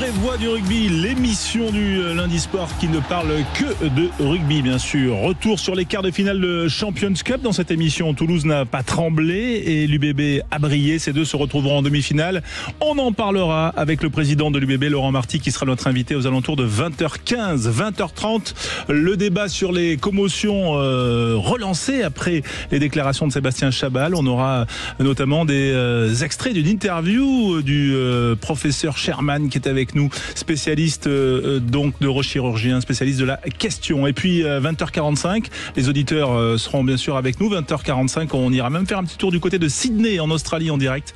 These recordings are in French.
vraie voix du rugby, l'émission du lundi sport qui ne parle que de rugby, bien sûr. Retour sur les quarts de finale de Champions Cup. Dans cette émission, Toulouse n'a pas tremblé et l'UBB a brillé. Ces deux se retrouveront en demi-finale. On en parlera avec le président de l'UBB, Laurent Marty, qui sera notre invité aux alentours de 20h15, 20h30. Le débat sur les commotions relancées après les déclarations de Sébastien Chabal. On aura notamment des extraits d'une interview du professeur Sherman qui est avec nous, spécialiste donc neurochirurgien, spécialiste de la question. Et puis 20h45, les auditeurs seront bien sûr avec nous. 20h45, on ira même faire un petit tour du côté de Sydney en Australie en direct,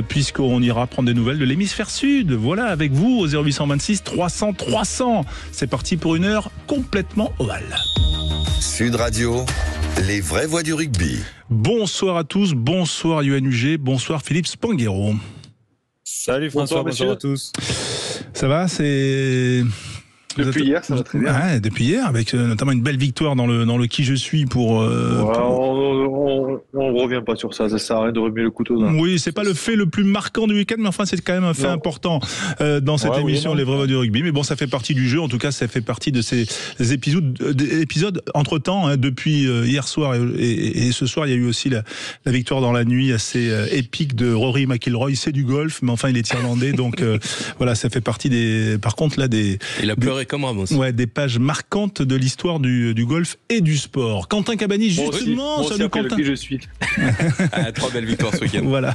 puisqu'on ira prendre des nouvelles de l'hémisphère sud. Voilà, avec vous au 0826 300 300. C'est parti pour une heure complètement ovale. Sud Radio, les vraies voix du rugby. Bonsoir à tous, bonsoir Yoann Huget, bonsoir Philippe Spanghero. Salut François, bonsoir à tous. Ça va, c'est... Depuis hier, ça va très bien. Ouais, depuis hier, avec notamment une belle victoire dans le qui je suis pour... On revient pas sur ça, ça sert à rien de remuer le couteau. Oui, c'est pas le fait le plus marquant du week-end, mais enfin c'est quand même un fait important dans cette émission, les vraies voix du rugby. Mais bon, ça fait partie du jeu, en tout cas ça fait partie de ces épisodes entre-temps, depuis hier soir et ce soir, il y a eu aussi la victoire dans la nuit assez épique de Rory McIlroy. C'est du golf, mais enfin il est irlandais, donc voilà, ça fait partie des... Par contre là, Il a pleuré comme Ramos. Ouais, des pages marquantes de l'histoire du golf et du sport. Quentin Cabani, justement, salut Quentin. Qui je suis. 3 belles victoires ce week-end. Voilà.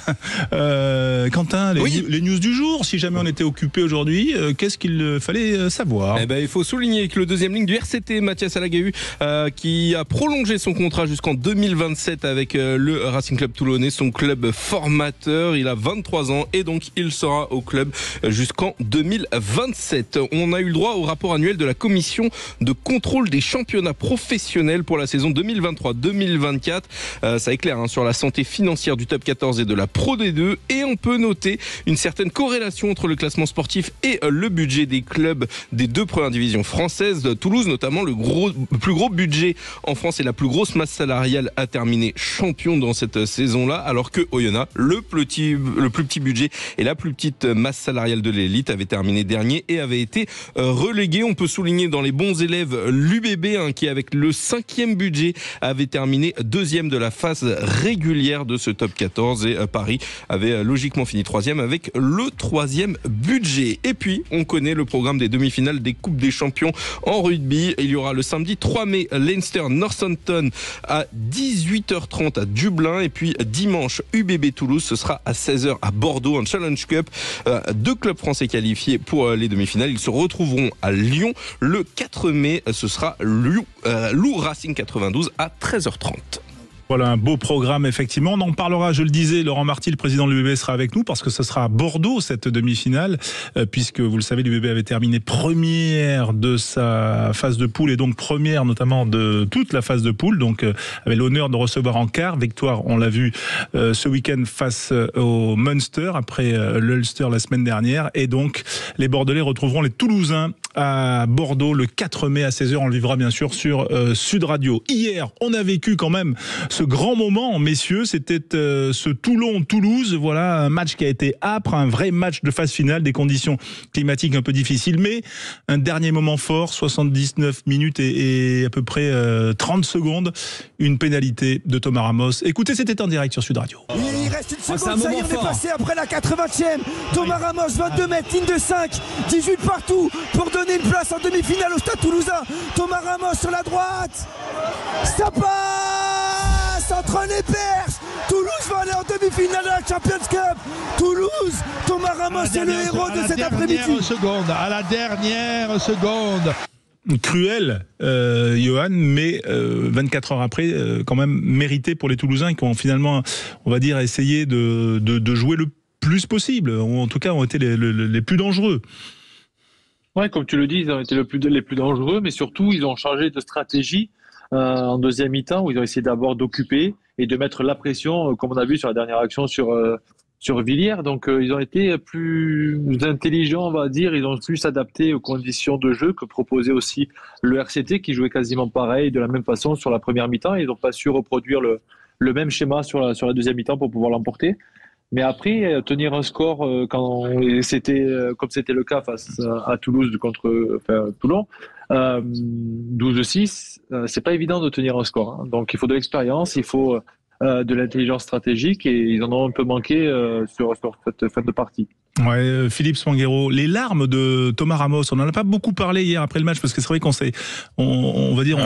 Quentin, les news du jour, si jamais on était occupé aujourd'hui, qu'est-ce qu'il fallait savoir ? Il faut souligner que le deuxième ligne du RCT, Mathias Alagahu, qui a prolongé son contrat jusqu'en 2027 avec le Racing Club Toulonnais, son club formateur. Il a 23 ans et donc il sera au club jusqu'en 2027. On a eu le droit au rapport annuel de la commission de contrôle des championnats professionnels pour la saison 2023-2024. Ça éclaire sur la santé financière du top 14 et de la Pro D2, et on peut noter une certaine corrélation entre le classement sportif et le budget des clubs des deux premières divisions françaises. Toulouse, notamment, le plus gros budget en France et la plus grosse masse salariale, a terminé champion dans cette saison-là, alors que Oyonnax, le plus petit budget et la plus petite masse salariale de l'élite, avait terminé dernier et avait été relégué. On peut souligner dans les bons élèves l'UBB, qui avec le 5e budget avait terminé 2e de la phase régulière de ce top 14, et Paris avait logiquement fini 3e avec le 3e budget. Et puis on connaît le programme des demi-finales des Coupes des Champions en rugby. Il y aura le samedi 3 mai Leinster-Northampton à 18h30 à Dublin, et puis dimanche UBB Toulouse, ce sera à 16h à Bordeaux en Challenge Cup. Deux clubs français qualifiés pour les demi-finales, ils se retrouveront à Lyon le 4 mai, ce sera Lou Racing 92 à 13h30. Voilà un beau programme, effectivement. On en parlera, je le disais, Laurent Marty, le président de l'UBB, sera avec nous parce que ce sera à Bordeaux, cette demi-finale, puisque, vous le savez, l'UBB avait terminé première de sa phase de poule et donc première notamment de toute la phase de poule, donc avait l'honneur de recevoir en quart. Victoire, on l'a vu ce week-end face au Munster, après l'Ulster la semaine dernière. Et donc, les Bordelais retrouveront les Toulousains à Bordeaux le 4 mai à 16h. On le vivra bien sûr sur Sud Radio. Hier, on a vécu quand même ce grand moment, messieurs, c'était ce Toulon-Toulouse. Voilà, un match qui a été âpre, un vrai match de phase finale, des conditions climatiques un peu difficiles, mais un dernier moment fort, 79 minutes et à peu près 30 secondes, une pénalité de Thomas Ramos. Écoutez, c'était en direct sur Sud Radio. Il reste une seconde, ça y est, on est passé après la 80e. Thomas Ramos, 22 mètres, ligne de 5, 18 partout pour donner une place en demi-finale au Stade Toulousain. Thomas Ramos sur la droite, ça passe entre les perches. Toulouse va aller en demi-finale de la Champions Cup. Toulouse, Thomas Ramos est le héros de cet après-midi. À la dernière seconde. Cruel, Johan, mais 24 heures après, quand même mérité pour les Toulousains qui ont finalement, on va dire, essayé de jouer le plus possible, ou en tout cas ont été les plus dangereux. Ouais, comme tu le dis, ils ont été les plus dangereux, mais surtout ils ont changé de stratégie en deuxième mi-temps, où ils ont essayé d'abord d'occuper et de mettre la pression, comme on a vu sur la dernière action sur Villiers. Donc ils ont été plus intelligents, on va dire. Ils ont pu s'adapter aux conditions de jeu que proposait aussi le RCT, qui jouait quasiment pareil, de la même façon sur la première mi-temps. Ils n'ont pas su reproduire le même schéma sur la deuxième mi-temps pour pouvoir l'emporter. Mais après, tenir un score comme c'était le cas face à Toulouse contre Toulon, 12-6, c'est pas évident de tenir un score. Hein. Donc il faut de l'expérience, il faut de l'intelligence stratégique et ils en ont un peu manqué sur cette fin de partie. Ouais, Philippe Spanghero, les larmes de Thomas Ramos, on n'en a pas beaucoup parlé hier après le match parce que c'est vrai on va dire,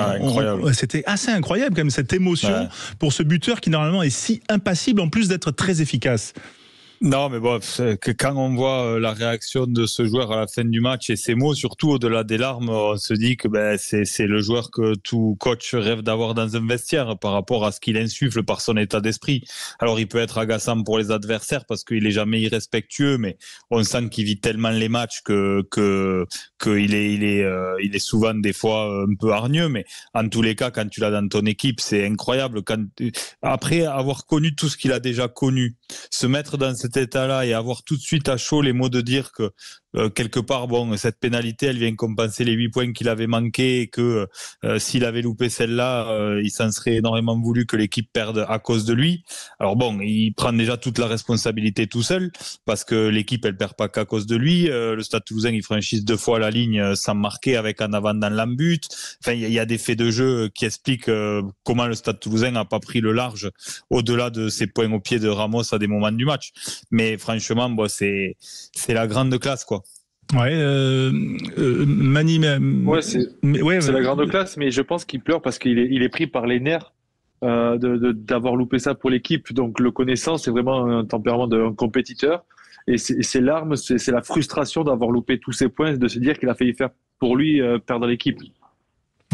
c'était assez incroyable quand même cette émotion pour ce buteur qui normalement est si impassible en plus d'être très efficace. Non, mais bon, que quand on voit la réaction de ce joueur à la fin du match et ses mots, surtout au-delà des larmes, on se dit que c'est le joueur que tout coach rêve d'avoir dans un vestiaire par rapport à ce qu'il insuffle par son état d'esprit. Alors, il peut être agaçant pour les adversaires parce qu'il est jamais irrespectueux, mais on sent qu'il vit tellement les matchs qu'il est souvent des fois un peu hargneux, mais en tous les cas, quand tu l'as dans ton équipe, c'est incroyable. Après avoir connu tout ce qu'il a déjà connu, se mettre dans cet état-là et avoir tout de suite à chaud les mots de dire que quelque part, cette pénalité, elle vient compenser les 8 points qu'il avait manqués et que s'il avait loupé celle-là, il s'en serait énormément voulu que l'équipe perde à cause de lui. Alors il prend déjà toute la responsabilité tout seul parce que l'équipe, elle perd pas qu'à cause de lui. Le Stade Toulousain, il franchisse 2 fois la ligne sans marquer avec en avant dans l'embut. Enfin, il y a des faits de jeu qui expliquent comment le Stade Toulousain n'a pas pris le large au-delà de ses points au pied de Ramos à des moments du match. Mais franchement, c'est la grande classe, quoi. Ouais, Mani. C'est la grande classe, mais je pense qu'il pleure parce qu'il est pris par les nerfs d'avoir loupé ça pour l'équipe. Donc le connaissant, c'est vraiment un tempérament d'un compétiteur. Et ses larmes, c'est la frustration d'avoir loupé tous ses points, de se dire qu'il a failli faire pour lui perdre l'équipe.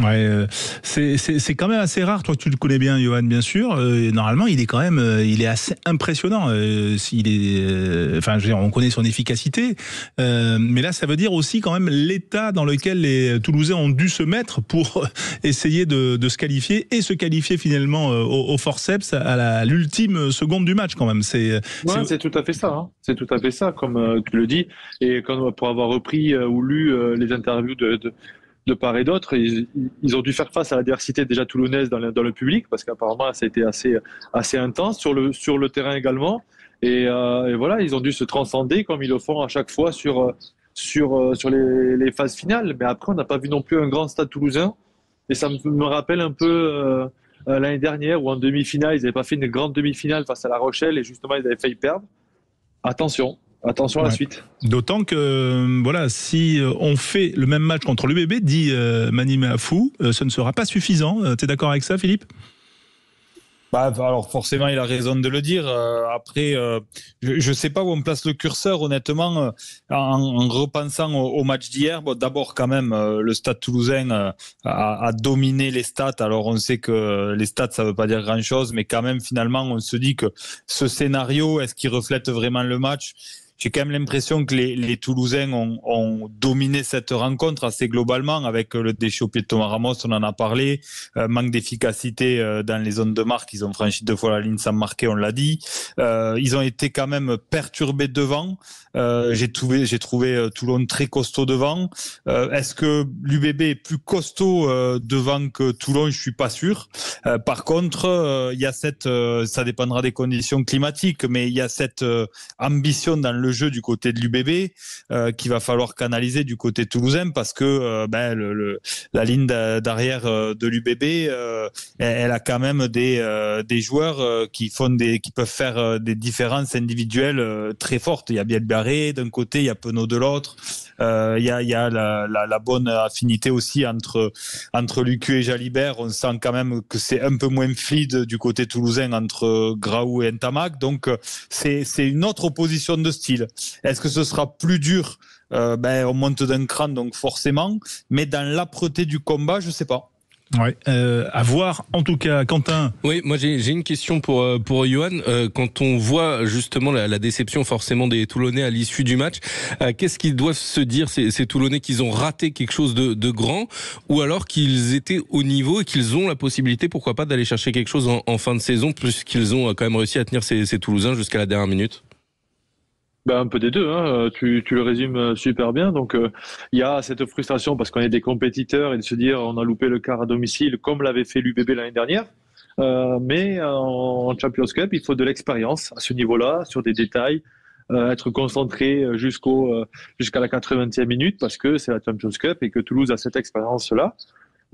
Ouais, c'est quand même assez rare. Toi, tu le connais bien, Johan, bien sûr. Normalement, il est assez impressionnant. On connaît son efficacité, mais là, ça veut dire aussi quand même l'état dans lequel les Toulousains ont dû se mettre pour essayer de se qualifier et se qualifier finalement au forceps à l'ultime seconde du match quand même. C'est tout à fait ça. Hein. C'est tout à fait ça, comme tu le dis. Et pour avoir repris ou lu les interviews de part et d'autre, ils ont dû faire face à l'adversité déjà toulonnaise dans le public, parce qu'apparemment ça a été assez intense sur le terrain également. Et voilà, ils ont dû se transcender comme ils le font à chaque fois sur les phases finales. Mais après, on n'a pas vu non plus un grand Stade Toulousain. Et ça me rappelle un peu l'année dernière où en demi-finale, ils n'avaient pas fait une grande demi-finale face à La Rochelle et justement ils avaient failli perdre. Attention à la suite. D'autant que si on fait le même match contre l'UBB, dit Mani Meafou, ce ne sera pas suffisant. Tu es d'accord avec ça, Philippe ? Alors forcément, il a raison de le dire. Après, je sais pas où on place le curseur, honnêtement, en repensant au match d'hier. D'abord, quand même, le Stade Toulousain a dominé les stats. Alors, on sait que les stats, ça veut pas dire grand-chose, mais quand même, finalement, on se dit que ce scénario, est-ce qu'il reflète vraiment le match ? J'ai quand même l'impression que les Toulousains ont dominé cette rencontre assez globalement avec le déchet au pied de Thomas Ramos, on en a parlé, manque d'efficacité dans les zones de marque, ils ont franchi 2 fois la ligne sans marquer, on l'a dit. Ils ont été quand même perturbés devant. J'ai trouvé Toulon très costaud devant. Est-ce que l'UBB est plus costaud devant que Toulon ? Je suis pas sûr. Par contre, il y a ça dépendra des conditions climatiques, mais il y a cette ambition dans le jeu du côté de l'UBB qu'il va falloir canaliser du côté toulousain parce que la ligne d'arrière de l'UBB elle a quand même des joueurs qui peuvent faire des différences individuelles très fortes. Il y a Bielbarré d'un côté, il y a Penaud de l'autre. Il y a la bonne affinité aussi entre Lucu et Jalibert. On sent quand même que c'est un peu moins fluide du côté toulousain entre Graou et Ntamak. Donc c'est une autre opposition de style. Est-ce que ce sera plus dur ? On monte d'un cran, donc forcément. Mais dans l'âpreté du combat, je sais pas. Ouais, à voir en tout cas, Quentin. Oui, moi j'ai une question pour Johan. Quand on voit justement la déception forcément des Toulonnais à l'issue du match, qu'est-ce qu'ils doivent se dire ces Toulonnais, qu'ils ont raté quelque chose de grand, ou alors qu'ils étaient au niveau et qu'ils ont la possibilité, pourquoi pas, d'aller chercher quelque chose en fin de saison, puisqu'ils ont quand même réussi à tenir ces Toulousains jusqu'à la dernière minute? Un peu des deux, hein. Tu le résumes super bien. Donc, il y a cette frustration parce qu'on est des compétiteurs et de se dire on a loupé le quart à domicile comme l'avait fait l'UBB l'année dernière. Mais en Champions Cup, il faut de l'expérience à ce niveau-là, sur des détails, être concentré jusqu'à la 80e minute parce que c'est la Champions Cup et que Toulouse a cette expérience-là.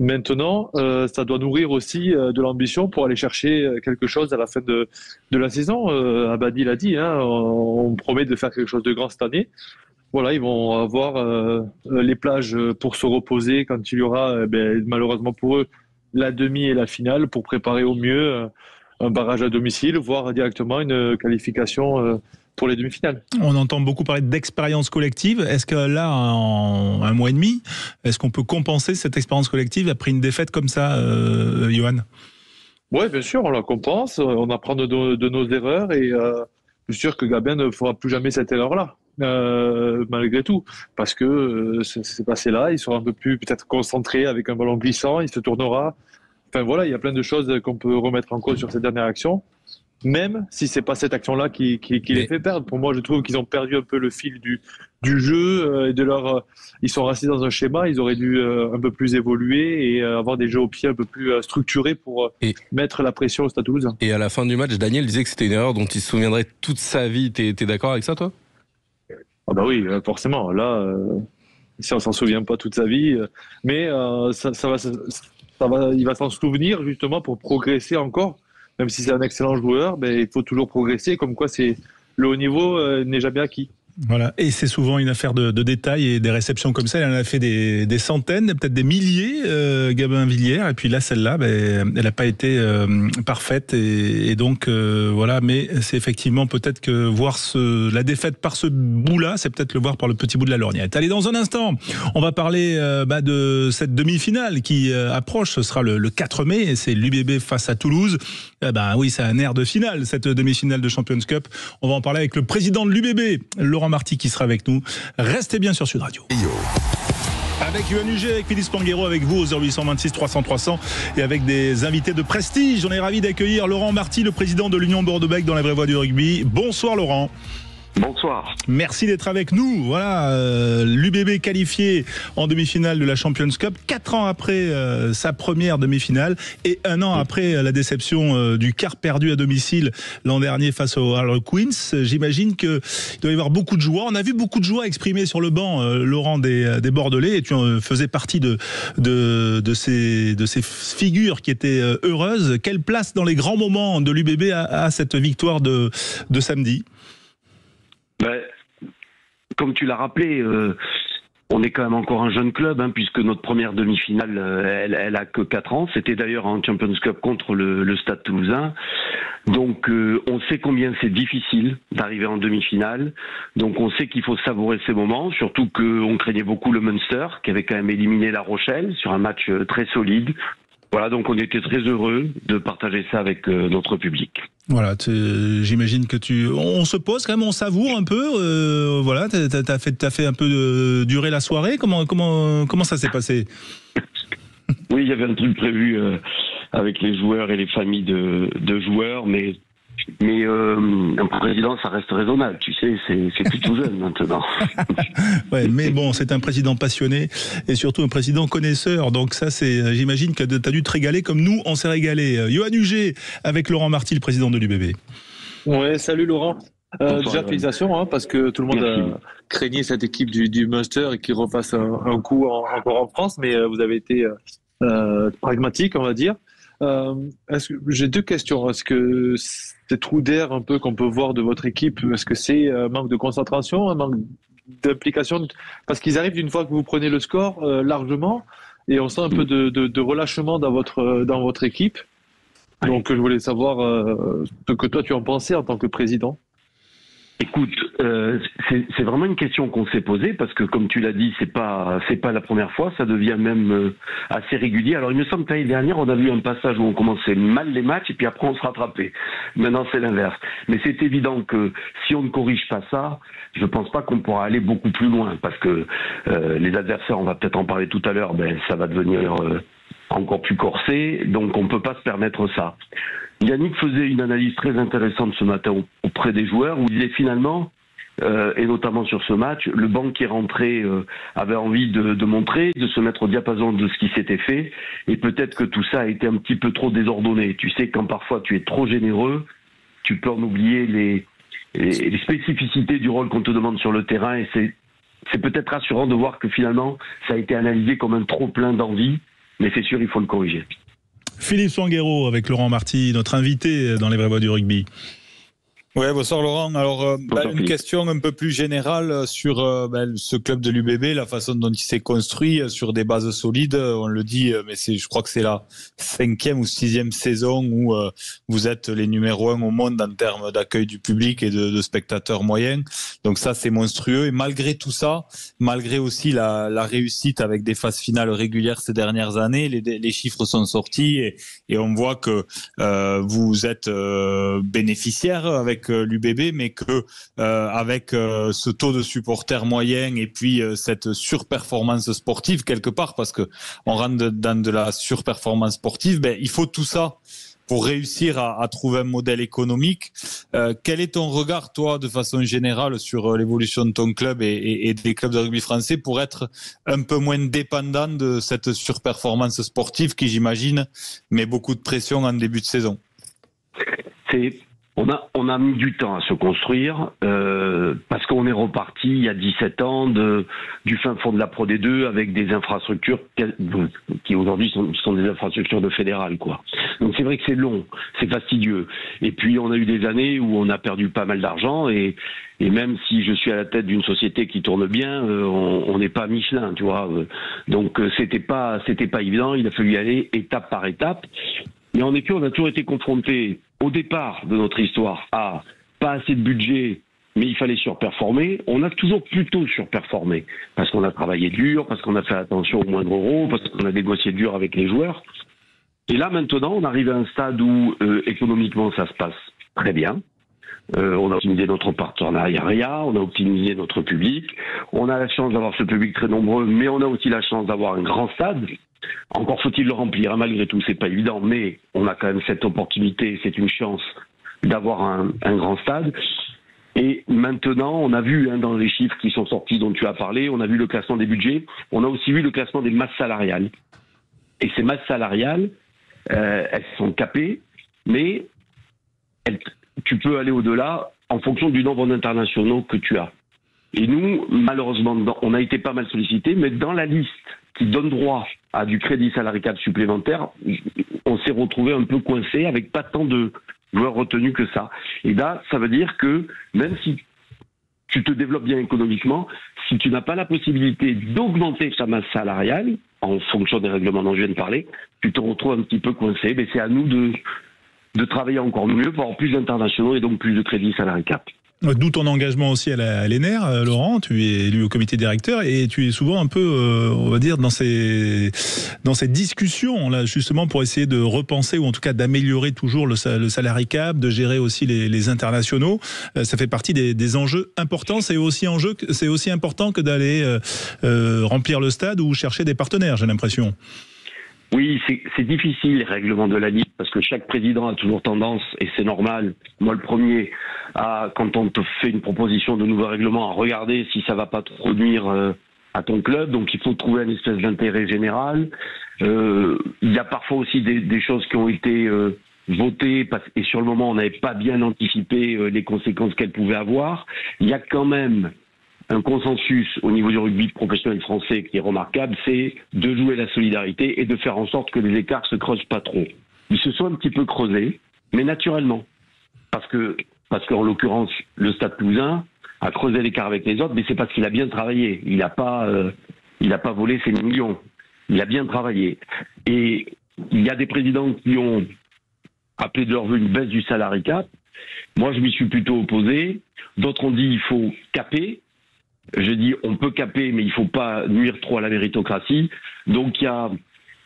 Maintenant, ça doit nourrir aussi de l'ambition pour aller chercher quelque chose à la fin de la saison. Abadi l'a dit, hein, on promet de faire quelque chose de grand cette année. Voilà, ils vont avoir les plages pour se reposer quand il y aura, malheureusement pour eux, la demi et la finale pour préparer au mieux un barrage à domicile, voire directement une qualification pour les demi-finales. On entend beaucoup parler d'expérience collective. Est-ce que là, en un mois et demi, est-ce qu'on peut compenser cette expérience collective après une défaite comme ça, Johan ? Oui, bien sûr, on la compense, on apprend de nos erreurs et je suis sûr que Gabin ne fera plus jamais cette erreur-là. Malgré tout, parce que c'est passé là, il sera un peu plus peut-être concentré avec un ballon glissant, il se tournera. Enfin voilà, il y a plein de choses qu'on peut remettre en cause sur cette dernière action, même si c'est pas cette action-là qui les fait perdre. Pour moi, je trouve qu'ils ont perdu un peu le fil du jeu et de leur. Ils sont restés dans un schéma, ils auraient dû un peu plus évoluer et avoir des jeux au pied un peu plus structurés pour mettre la pression au Stade Toulousain. Et à la fin du match, Daniel disait que c'était une erreur dont il se souviendrait toute sa vie. T'es d'accord avec ça, toi ? Ah bah oui, forcément. Là, si on s'en souvient pas toute sa vie, mais il va s'en souvenir justement pour progresser encore. Même si c'est un excellent joueur, il faut toujours progresser. Comme quoi, le haut niveau n'est jamais acquis. Voilà, et c'est souvent une affaire de détails et des réceptions comme ça. Elle en a fait des centaines, peut-être des milliers, Gabin Villière. Et puis là, celle-là, elle n'a pas été parfaite. Et donc, voilà, mais c'est effectivement peut-être que voir la défaite par ce bout-là, c'est peut-être le voir par le petit bout de la lorgnette. Allez, dans un instant, on va parler de cette demi-finale qui approche. Ce sera le 4 mai, et c'est l'UBB face à Toulouse. Oui, c'est un air de finale, cette demi-finale de Champions Cup. On va en parler avec le président de l'UBB, Laurent Marty, qui sera avec nous. Restez bien sur Sud Radio. Avec Yohan Uget, avec Philippe Spanghero, avec vous au 0826 300 300 et avec des invités de prestige. On est ravis d'accueillir Laurent Marty, le président de l'Union Bordeaux-Bègles dans la vraie voix du rugby. Bonsoir Laurent. Bonsoir. Merci d'être avec nous. Voilà, l'UBB qualifié en demi-finale de la Champions Cup, 4 ans après sa première demi-finale et 1 an après la déception du quart perdu à domicile l'an dernier face aux Harlequins. J'imagine qu'il doit y avoir beaucoup de joie. On a vu beaucoup de joie exprimée sur le banc, Laurent, des Bordelais, et tu faisais partie de ces figures qui étaient heureuses. Quelle place dans les grands moments de l'UBB a cette victoire de samedi ? Comme tu l'as rappelé, on est quand même encore un jeune club, puisque notre première demi-finale, elle a que 4 ans. C'était d'ailleurs en Champions Cup contre le Stade Toulousain. Donc on sait combien c'est difficile d'arriver en demi-finale. Donc on sait qu'il faut savourer ces moments, surtout qu'on craignait beaucoup le Munster, qui avait quand même éliminé La Rochelle sur un match très solide. Voilà, donc on était très heureux de partager ça avec notre public. Voilà, j'imagine que on se pose quand même, on savoure un peu. Voilà, t'as fait un peu durer la soirée. Comment ça s'est passé ? Oui, il y avait un truc prévu avec les joueurs et les familles de joueurs, mais un président, ça reste raisonnable, tu sais, c'est plutôt jeune maintenant. Ouais, mais bon, c'est un président passionné et surtout un président connaisseur, donc ça, j'imagine que tu as dû te régaler comme nous, on s'est régalé. Yohan Uget avec Laurent Marty, le président de l'UBB. Ouais, salut Laurent. Déjà félicitations, parce que tout le monde craignait cette équipe du Munster et qu'il refasse un coup encore en France, mais vous avez été pragmatique, on va dire. J'ai 2 questions. Est-ce que ces trous d'air un peu qu'on peut voir de votre équipe, est-ce que c'est un manque de concentration, un manque d'implication? Parce qu'ils arrivent d'une fois que vous prenez le score largement, et on sent un peu de relâchement dans votre équipe. Donc je voulais savoir ce que toi tu en pensais en tant que président. Écoute, c'est vraiment une question qu'on s'est posée parce que, comme tu l'as dit, c'est pas la première fois, ça devient même assez régulier. Alors, il me semble que l'année dernière, on a vu un passage où on commençait mal les matchs et puis après on se rattrapait. Maintenant, c'est l'inverse. Mais c'est évident que si on ne corrige pas ça, je pense pas qu'on pourra aller beaucoup plus loin parce que les adversaires, on va peut-être en parler tout à l'heure, ça va devenir encore plus corsé, donc on peut pas se permettre ça. Yannick faisait une analyse très intéressante ce matin auprès des joueurs où il disait finalement, et notamment sur ce match. Le banc qui est rentré avait envie de montrer, de se mettre au diapason de ce qui s'était fait, et peut-être que tout ça a été un petit peu trop désordonné. Tu sais, quand parfois tu es trop généreux, tu peux en oublier les spécificités du rôle qu'on te demande sur le terrain, et c'est peut-être rassurant de voir que finalement ça a été analysé comme un trop plein d'envie, mais c'est sûr, il faut le corriger. Philippe Sanguero avec Laurent Marty, notre invité dans les vraies voix du rugby. Ouais, bonsoir Laurent. Alors, une question un peu plus générale sur ce club de l'UBB, la façon dont il s'est construit sur des bases solides. On le dit, mais je crois que c'est la 5e ou 6e saison où vous êtes les numéros 1 au monde en termes d'accueil du public et de spectateurs moyens. Donc ça, c'est monstrueux. Et malgré tout ça, malgré aussi la réussite avec des phases finales régulières ces dernières années, les chiffres sont sortis et on voit que vous êtes bénéficiaire avec l'UBB, mais que avec ce taux de supporters moyen et puis cette surperformance sportive quelque part, parce que on rentre dans de la surperformance sportive, il faut tout ça pour réussir à trouver un modèle économique. Quel est ton regard, toi, de façon générale, sur l'évolution de ton club et des clubs de rugby français pour être un peu moins dépendant de cette surperformance sportive qui, j'imagine, met beaucoup de pression en début de saison? On a mis du temps à se construire parce qu'on est reparti il y a 17 ans du fin fond de la Pro D2 avec des infrastructures qui aujourd'hui sont des infrastructures de fédéral, quoi. Donc c'est vrai que c'est long, c'est fastidieux. Et puis on a eu des années où on a perdu pas mal d'argent et même si je suis à la tête d'une société qui tourne bien, on n'est pas Michelin, tu vois. Donc c'était pas évident. Il a fallu y aller étape par étape. Mais en effet, on a toujours été confrontés au départ de notre histoire à pas assez de budget, mais il fallait surperformer. On a toujours plutôt surperformé parce qu'on a travaillé dur, parce qu'on a fait attention aux moindres euros, parce qu'on a négocié dur avec les joueurs. Et là, maintenant, on arrive à un stade où économiquement, ça se passe très bien. On a optimisé notre partenariat, on a optimisé notre public. On a la chance d'avoir ce public très nombreux, mais on a aussi la chance d'avoir un grand stade. Encore faut-il le remplir, malgré tout, c'est pas évident, mais on a quand même cette opportunité, c'est une chance d'avoir un grand stade. Et maintenant, on a vu dans les chiffres qui sont sortis dont tu as parlé, on a vu le classement des budgets, on a aussi vu le classement des masses salariales. Et ces masses salariales, elles sont capées, mais tu peux aller au-delà en fonction du nombre d'internationaux que tu as. Et nous, malheureusement, on a été pas mal sollicités, mais dans la liste qui donne droit à du crédit salarié cap supplémentaire, on s'est retrouvé un peu coincé avec pas tant de joueurs retenus que ça. Et là, ça veut dire que même si tu te développes bien économiquement, si tu n'as pas la possibilité d'augmenter sa masse salariale, en fonction des règlements dont je viens de parler, tu te retrouves un petit peu coincé. Mais c'est à nous de travailler encore mieux pour avoir plus d'internationaux et donc plus de crédit salarié cap. D'où ton engagement aussi à l'ENER, Laurent. Tu es élu au comité directeur et tu es souvent un peu, on va dire, dans ces discussions là, justement pour essayer de repenser ou en tout cas d'améliorer toujours le salary cap, de gérer aussi les internationaux. Ça fait partie des enjeux importants. C'est aussi important que d'aller remplir le stade ou chercher des partenaires, j'ai l'impression. Oui, c'est difficile les règlements de la Ligue parce que chaque président a toujours tendance, et c'est normal, moi le premier, quand on te fait une proposition de nouveau règlement, à regarder si ça va pas trop nuire à ton club. Donc il faut trouver une espèce d'intérêt général. Il y a parfois aussi des choses qui ont été votées et sur le moment on n'avait pas bien anticipé les conséquences qu'elles pouvaient avoir. Il y a quand même un consensus au niveau du rugby professionnel français qui est remarquable, c'est de jouer la solidarité et de faire en sorte que les écarts se creusent pas trop. Ils se sont un petit peu creusés, mais naturellement. Parce qu'en l'occurrence, le Stade Toulousain a creusé l'écart avec les autres, mais c'est parce qu'il a bien travaillé. Il n'a pas volé ses millions. Il a bien travaillé. Et il y a des présidents qui ont appelé de leur vœu une baisse du salary cap. Moi, je m'y suis plutôt opposé. D'autres ont dit il faut caper. Je dis on peut caper, mais il faut pas nuire trop à la méritocratie. Donc il y a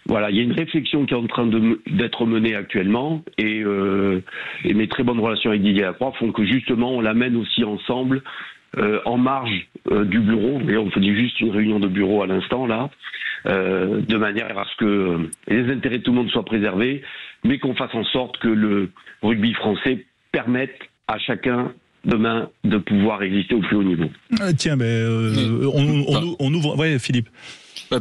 une réflexion qui est en train d'être menée actuellement et mes très bonnes relations avec Didier Lacroix font que justement on l'amène aussi ensemble en marge du bureau. Et on fait juste une réunion de bureau à l'instant là, de manière à ce que les intérêts de tout le monde soient préservés, mais qu'on fasse en sorte que le rugby français permette à chacun demain de pouvoir exister au plus haut niveau. Tiens, on ouvre. Ouais, Philippe.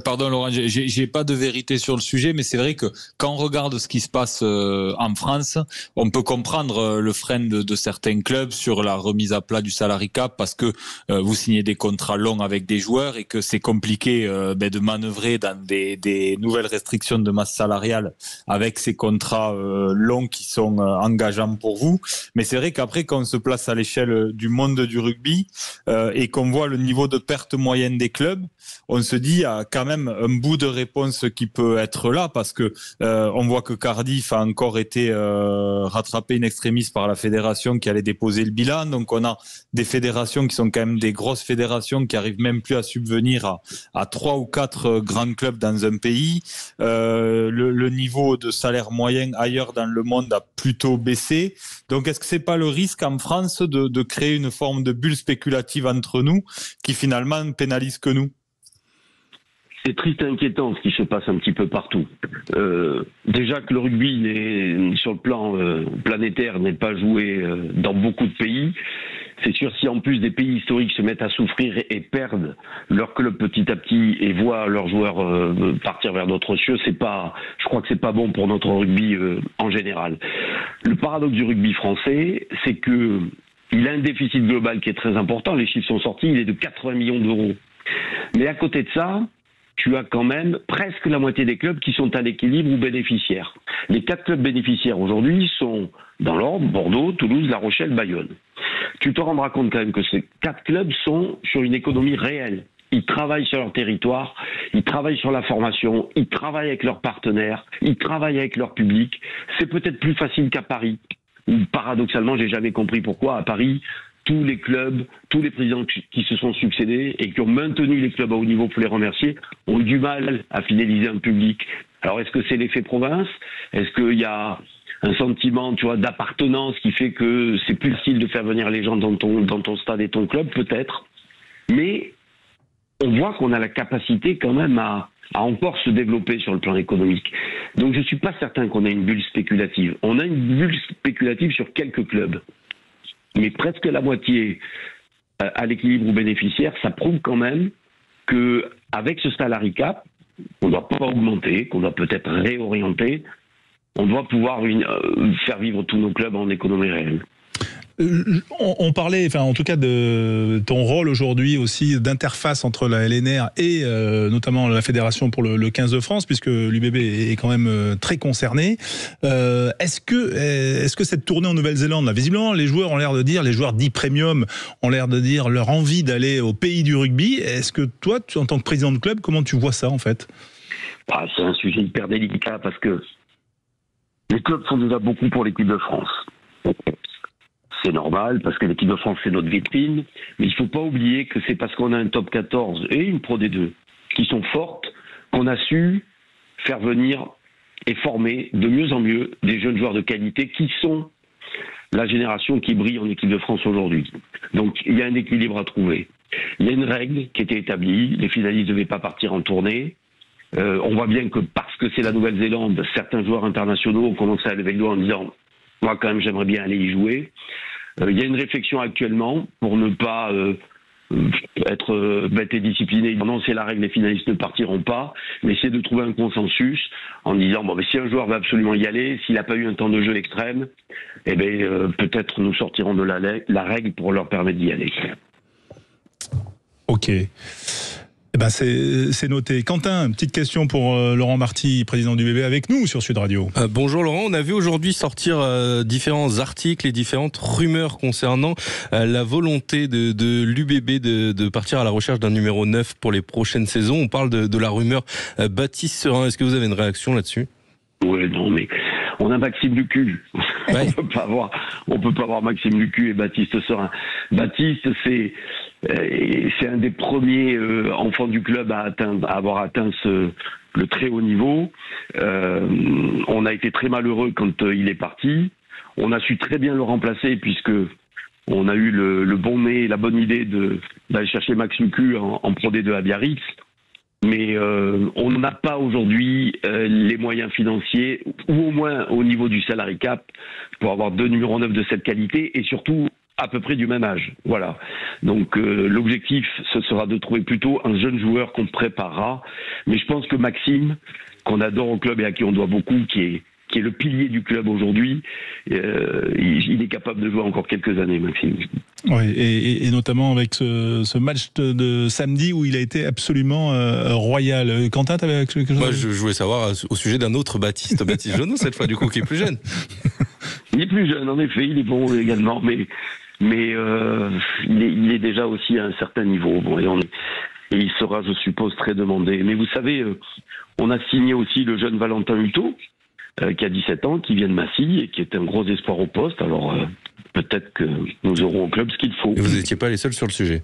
Pardon Laurent, j'ai pas de vérité sur le sujet, mais c'est vrai que quand on regarde ce qui se passe en France, on peut comprendre le frein de certains clubs sur la remise à plat du salary cap, parce que vous signez des contrats longs avec des joueurs et que c'est compliqué de manœuvrer dans des nouvelles restrictions de masse salariale avec ces contrats longs qui sont engageants pour vous. Mais c'est vrai qu'après, quand on se place à l'échelle du monde du rugby et qu'on voit le niveau de perte moyenne des clubs, on se dit quand même un bout de réponse qui peut être là, parce que on voit que Cardiff a encore été rattrapé in extremis par la fédération qui allait déposer le bilan. Donc on a des fédérations qui sont quand même des grosses fédérations qui arrivent même plus à subvenir à 3 ou 4 grands clubs dans un pays. Le niveau de salaire moyen ailleurs dans le monde a plutôt baissé. Donc est-ce que c'est pas le risque en France de créer une forme de bulle spéculative entre nous qui finalement ne pénalise que nous? C'est triste et inquiétant ce qui se passe un petit peu partout. Déjà que le rugby sur le plan planétaire n'est pas joué dans beaucoup de pays. C'est sûr, si en plus des pays historiques se mettent à souffrir et perdent leur club petit à petit et voient leurs joueurs partir vers d'autres cieux, je crois que c'est pas bon pour notre rugby en général. Le paradoxe du rugby français, c'est que il a un déficit global qui est très important. Les chiffres sont sortis, il est de 80 millions d'euros. Mais à côté de ça, tu as quand même presque la moitié des clubs qui sont à l'équilibre ou bénéficiaires. Les 4 clubs bénéficiaires aujourd'hui sont dans l'ordre: Bordeaux, Toulouse, La Rochelle, Bayonne. Tu te rendras compte quand même que ces 4 clubs sont sur une économie réelle. Ils travaillent sur leur territoire, ils travaillent sur la formation, ils travaillent avec leurs partenaires, ils travaillent avec leur public. C'est peut-être plus facile qu'à Paris, où paradoxalement, j'ai jamais compris pourquoi à Paris, tous les clubs, tous les présidents qui se sont succédés et qui ont maintenu les clubs à haut niveau, pour les remercier, ont eu du mal à fidéliser un public. Alors est-ce que c'est l'effet province? Est-ce qu'il y a un sentiment, d'appartenance qui fait que c'est plus facile de faire venir les gens dans ton stade et ton club? Peut-être. Mais on voit qu'on a la capacité quand même à encore se développer sur le plan économique. Donc je suis pas certain qu'on ait une bulle spéculative. On a une bulle spéculative sur quelques clubs. Mais presque la moitié à l'équilibre ou bénéficiaire, ça prouve quand même qu'avec ce salary cap, on ne doit pas augmenter, qu'on doit peut-être réorienter, on doit pouvoir faire vivre tous nos clubs en économie réelle. On parlait, en tout cas, de ton rôle aujourd'hui aussi d'interface entre la LNR et notamment la Fédération pour le 15 de France, puisque l'UBB est quand même très concerné. Est-ce que cette tournée en Nouvelle-Zélande, là, visiblement, les joueurs ont l'air de dire, les joueurs dits premium ont l'air de dire leur envie d'aller au pays du rugby. Est-ce que toi, en tant que président de club, comment tu vois ça en fait? C'est un sujet hyper délicat parce que les clubs font déjà beaucoup pour l'équipe de France. C'est normal, parce que l'équipe de France, c'est notre vitrine. Mais il ne faut pas oublier que c'est parce qu'on a un top 14 et une Pro D2 qui sont fortes qu'on a su faire venir et former de mieux en mieux des jeunes joueurs de qualité qui sont la génération qui brille en équipe de France aujourd'hui. Donc, il y a un équilibre à trouver. Il y a une règle qui était établie. Les finalistes ne devaient pas partir en tournée. On voit bien que parce que c'est la Nouvelle-Zélande, certains joueurs internationaux ont commencé à lever le doigt en disant « Moi, quand même, j'aimerais bien aller y jouer ». Il y a une réflexion actuellement pour ne pas être bête et discipliné. Non, c'est la règle, les finalistes ne partiront pas, mais c'est de trouver un consensus en disant si un joueur va absolument y aller, s'il n'a pas eu un temps de jeu extrême, peut-être nous sortirons de la règle pour leur permettre d'y aller. Ok. C'est noté. Quentin, petite question pour Laurent Marty, président du BB, avec nous sur Sud Radio. Bonjour Laurent, on a vu aujourd'hui sortir différents articles et différentes rumeurs concernant la volonté de l'UBB de partir à la recherche d'un numéro 9 pour les prochaines saisons. On parle de la rumeur Baptiste Serin. Est-ce que vous avez une réaction là-dessus? Oui, non, mais on a Maxime Lucu. Ouais. On peut pas avoir Maxime Lucu et Baptiste Serin. Baptiste, c'est un des premiers enfants du club à avoir atteint le très haut niveau. On a été très malheureux quand il est parti. On a su très bien le remplacer puisque on a eu le bon nez, la bonne idée d'aller chercher Max Lucu en Pro D2 à Biarritz. Mais on n'a pas aujourd'hui les moyens financiers, ou au moins au niveau du salary cap, pour avoir deux numéros 9 de cette qualité, et surtout à peu près du même âge. Voilà. Donc l'objectif, ce sera de trouver plutôt un jeune joueur qu'on préparera. Mais je pense que Maxime, qu'on adore au club et à qui on doit beaucoup, qui est le pilier du club aujourd'hui, il est capable de jouer encore quelques années, Maxime. Oui, et notamment avec ce match de samedi où il a été absolument royal. Quentin, tu avais quelque chose? Moi, je voulais savoir au sujet d'un autre Baptiste Jeuneau, cette fois, du coup, qui est plus jeune. Il est plus jeune, en effet, il est bon également, mais il est déjà aussi à un certain niveau. Bon, et il sera, je suppose, très demandé. Mais vous savez, on a signé aussi le jeune Valentin Hutto, qui a 17 ans, qui vient de Massy et qui est un gros espoir au poste. Alors peut-être que nous aurons au club ce qu'il faut. Et vous n'étiez pas les seuls sur le sujet?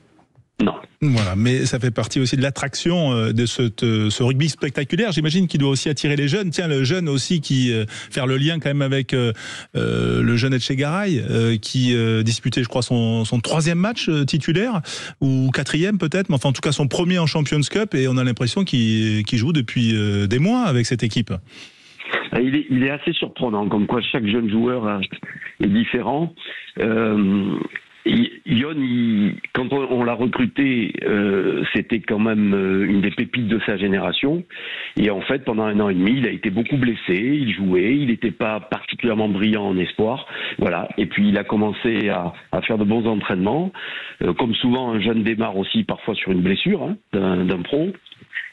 Non. Voilà, mais ça fait partie aussi de l'attraction de ce rugby spectaculaire. J'imagine qu'il doit aussi attirer les jeunes. Tiens, le jeune aussi qui faire le lien quand même avec le jeune Etchegaray qui disputait, je crois, son 3e match titulaire ou 4e peut-être, mais enfin en tout cas son premier en Champions Cup, et on a l'impression qu'il joue depuis des mois avec cette équipe. Il est assez surprenant, comme quoi chaque jeune joueur est différent. Yon, quand on l'a recruté, c'était quand même une des pépites de sa génération. Et en fait, pendant 1 an et demi, il a été beaucoup blessé. Il jouait, il n'était pas particulièrement brillant en espoir. Voilà. Et puis il a commencé à faire de bons entraînements. Comme souvent, un jeune démarre aussi parfois sur une blessure d'un pro.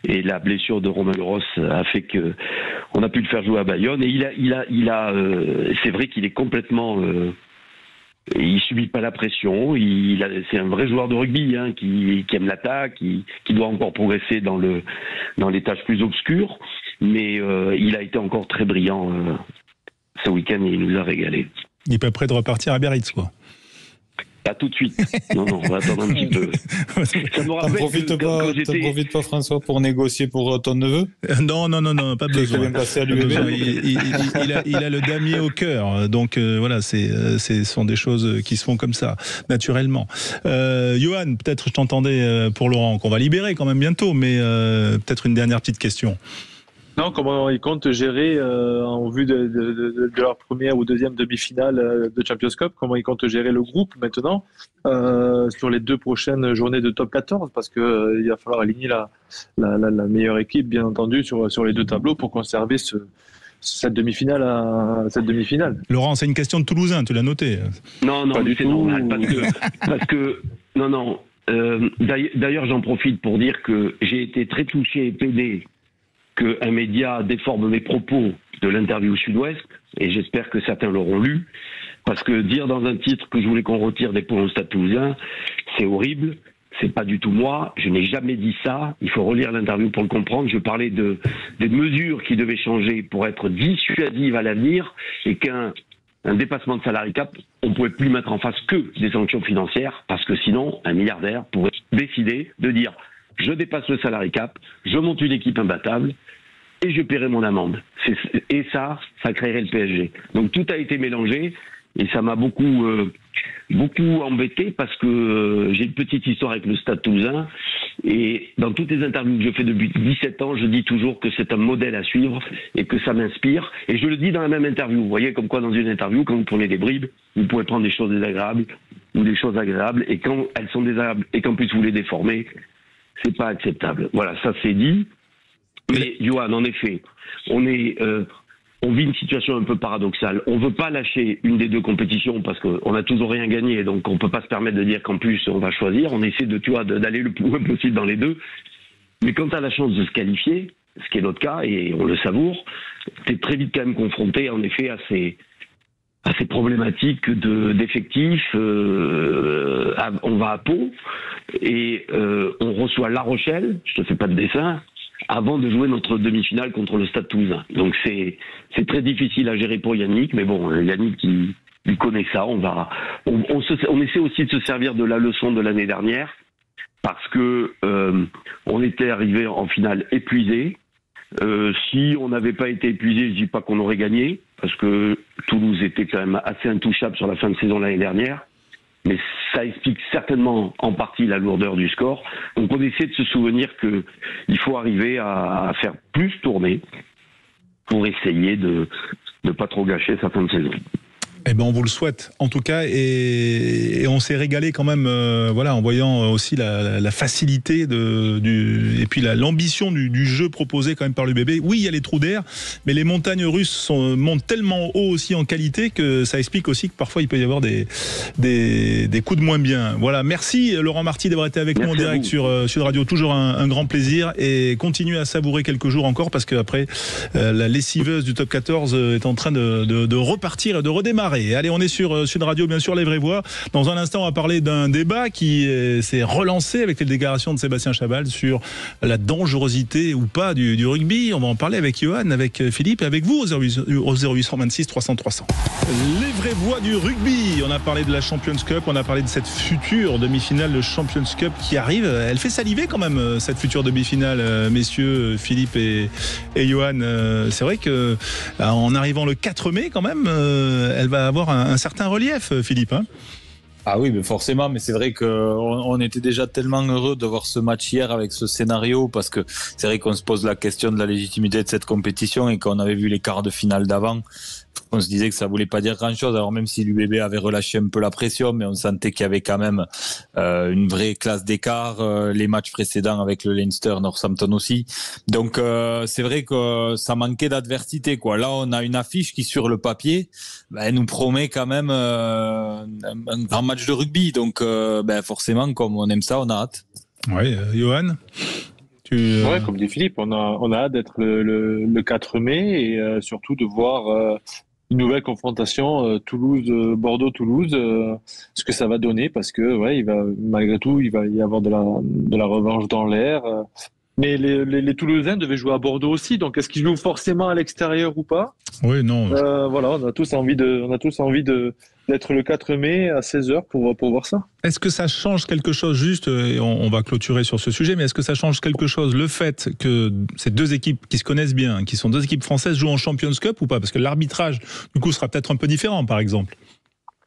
Et la blessure de Romain Leros a fait que on a pu le faire jouer à Bayonne. Et il a c'est vrai qu'il est complètement il subit pas la pression. C'est un vrai joueur de rugby qui aime l'attaque, qui doit encore progresser dans les tâches plus obscures. Mais il a été encore très brillant ce week-end et il nous a régalé. Il n'est pas prêt de repartir à Biarritz, quoi. Pas tout de suite. Non, on va attendre un petit peu. T'en profites pas, François, pour négocier pour ton neveu? Non, pas besoin. Bien passé à l'UBB. Il a le damier au cœur. Donc voilà, ce sont des choses qui se font comme ça, naturellement. Johan, peut-être je t'entendais pour Laurent, qu'on va libérer quand même bientôt, mais peut-être une dernière petite question. Non, comment ils comptent gérer en vue de leur première ou deuxième demi-finale de Champions Cup, comment ils comptent gérer le groupe maintenant sur les 2 prochaines journées de top 14, parce que il va falloir aligner la meilleure équipe, bien entendu, sur les 2 tableaux pour conserver cette demi-finale. Laurent, c'est une question de Toulousain, tu l'as noté. Non, c'est normal, parce que non. D'ailleurs, j'en profite pour dire que j'ai été très touché et pédé qu'un média déforme mes propos de l'interview Sud-Ouest, et j'espère que certains l'auront lu, parce que dire dans un titre que je voulais qu'on retire des points au Stade Toulousain, c'est horrible, c'est pas du tout moi, je n'ai jamais dit ça, il faut relire l'interview pour le comprendre. Je parlais des mesures qui devaient changer pour être dissuasives à l'avenir, et qu'un dépassement de salary cap, on pouvait plus mettre en face que des sanctions financières, parce que sinon, un milliardaire pourrait décider de dire je dépasse le salary cap, je monte une équipe imbattable et je paierai mon amende. Et ça créerait le PSG. Donc tout a été mélangé et ça m'a beaucoup embêté, parce que j'ai une petite histoire avec le Stade Toulousain, et dans toutes les interviews que je fais depuis 17 ans, je dis toujours que c'est un modèle à suivre et que ça m'inspire. Et je le dis dans la même interview. Vous voyez, comme quoi dans une interview, quand vous prenez des bribes, vous pouvez prendre des choses désagréables ou des choses agréables, et quand elles sont désagréables et qu'en plus vous les déformez, c'est pas acceptable. Voilà, ça c'est dit. Mais Johan, en effet, on vit une situation un peu paradoxale. On veut pas lâcher une des 2 compétitions parce qu'on a toujours rien gagné, donc on peut pas se permettre de dire qu'en plus on va choisir. On essaie d'aller le plus loin possible dans les 2. Mais quand tu as la chance de se qualifier, ce qui est notre cas et on le savoure, tu es très vite quand même confronté en effet à ces problématiques d'effectifs. On va à Pau et on reçoit La Rochelle, je te fais pas de dessin, avant de jouer notre demi-finale contre le Stade Toulousain. Donc c'est très difficile à gérer pour Yannick, mais bon, Yannick il connaît ça. On essaie aussi de se servir de la leçon de l'année dernière, parce que on était arrivé en finale épuisé. Si on n'avait pas été épuisé, je dis pas qu'on aurait gagné, parce que Toulouse était quand même assez intouchable sur la fin de saison l'année dernière. Mais ça explique certainement en partie la lourdeur du score. Donc on essaie de se souvenir qu'il faut arriver à faire plus tourner pour essayer de ne pas trop gâcher sa fin de saison. Eh ben on vous le souhaite en tout cas et on s'est régalé quand même en voyant aussi la facilité et puis l'ambition du jeu proposé quand même par l'UBB. Oui, il y a les trous d'air, mais les montagnes russes montent tellement haut aussi en qualité que ça explique aussi que parfois il peut y avoir des coups de moins bien. Voilà, merci Laurent Marty d'avoir été avec nous en direct sur Sud Radio. Toujours un grand plaisir et continuez à savourer quelques jours encore parce qu'après la lessiveuse du top 14 est en train de repartir et de redémarrer. Allez, on est sur Sud Radio, bien sûr, les vraies voix. Dans un instant, on va parler d'un débat qui s'est relancé avec les déclarations de Sébastien Chabal sur la dangerosité ou pas du rugby. On va en parler avec Johan, avec Philippe et avec vous au 0826 300 300. Les vraies voix du rugby. On a parlé de la Champions Cup, on a parlé de cette future demi-finale de Champions Cup qui arrive. Elle fait saliver quand même, cette future demi-finale, messieurs, Philippe et Johan. C'est vrai que en arrivant le 4 mai quand même, elle va avoir un certain relief, Philippe. Ah oui, mais forcément, mais c'est vrai qu'on était déjà tellement heureux de voir ce match hier avec ce scénario, parce que c'est vrai qu'on se pose la question de la légitimité de cette compétition et qu'on avait vu les quarts de finale d'avant. On se disait que ça voulait pas dire grand-chose, alors même si l'UBB avait relâché un peu la pression, mais on sentait qu'il y avait quand même une vraie classe d'écart, les matchs précédents avec le Leinster, Northampton aussi. Donc c'est vrai que ça manquait d'adversité, quoi. Là, on a une affiche qui, sur le papier, nous promet quand même un grand match de rugby. Donc forcément, comme on aime ça, on a hâte. Oui, Johan, Ouais, comme dit Philippe, on a hâte d'être le 4 mai et surtout de voir une nouvelle confrontation Bordeaux-Toulouse, ce que ça va donner, parce que malgré tout, il va y avoir de la revanche dans l'air. Mais les Toulousains devaient jouer à Bordeaux aussi, donc est-ce qu'ils jouent forcément à l'extérieur ou pas ? Oui, non. On a tous envie d'être le 4 mai à 16h pour voir ça. Est-ce que ça change quelque chose, juste, et on va clôturer sur ce sujet, mais est-ce que ça change quelque chose, le fait que ces deux équipes qui se connaissent bien, qui sont deux équipes françaises, jouent en Champions Cup ou pas ? Parce que l'arbitrage, du coup, sera peut-être un peu différent, par exemple.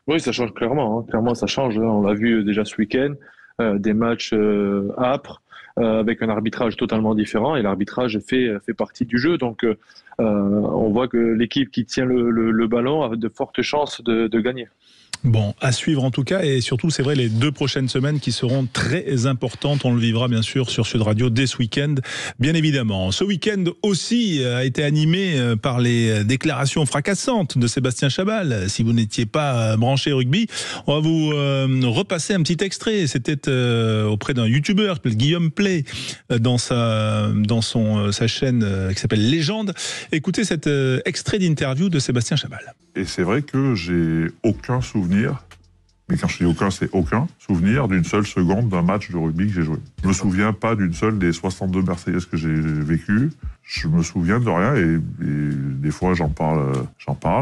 Oui, ça change clairement. Clairement, ça change. On l'a vu déjà ce week-end, des matchs âpres, avec un arbitrage totalement différent, et l'arbitrage fait partie du jeu. Donc, on voit que l'équipe qui tient le ballon a de fortes chances de gagner. Bon, à suivre en tout cas, et surtout c'est vrai les 2 prochaines semaines qui seront très importantes, on le vivra bien sûr sur Sud Radio dès ce week-end, bien évidemment. Ce week-end aussi a été animé par les déclarations fracassantes de Sébastien Chabal. Si vous n'étiez pas branché rugby, on va vous repasser un petit extrait. C'était auprès d'un youtubeur qui s'appelle Guillaume Play dans sa chaîne qui s'appelle Légende. Écoutez cet extrait d'interview de Sébastien Chabal. Et c'est vrai que j'ai aucun souvenir, mais quand je dis aucun, c'est aucun souvenir d'une seule seconde d'un match de rugby que j'ai joué. Je me souviens pas d'une seule des 62 Marseillaises que j'ai vécues. Je me souviens de rien et des fois j'en parle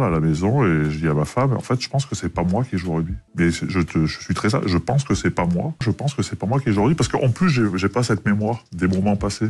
à la maison et je dis à ma femme, en fait, je pense que c'est pas moi qui joue au rugby. Mais je suis très ça, je pense que c'est pas moi. Je pense que c'est pas moi qui joue au rugby parce qu'en plus j'ai pas cette mémoire des moments passés.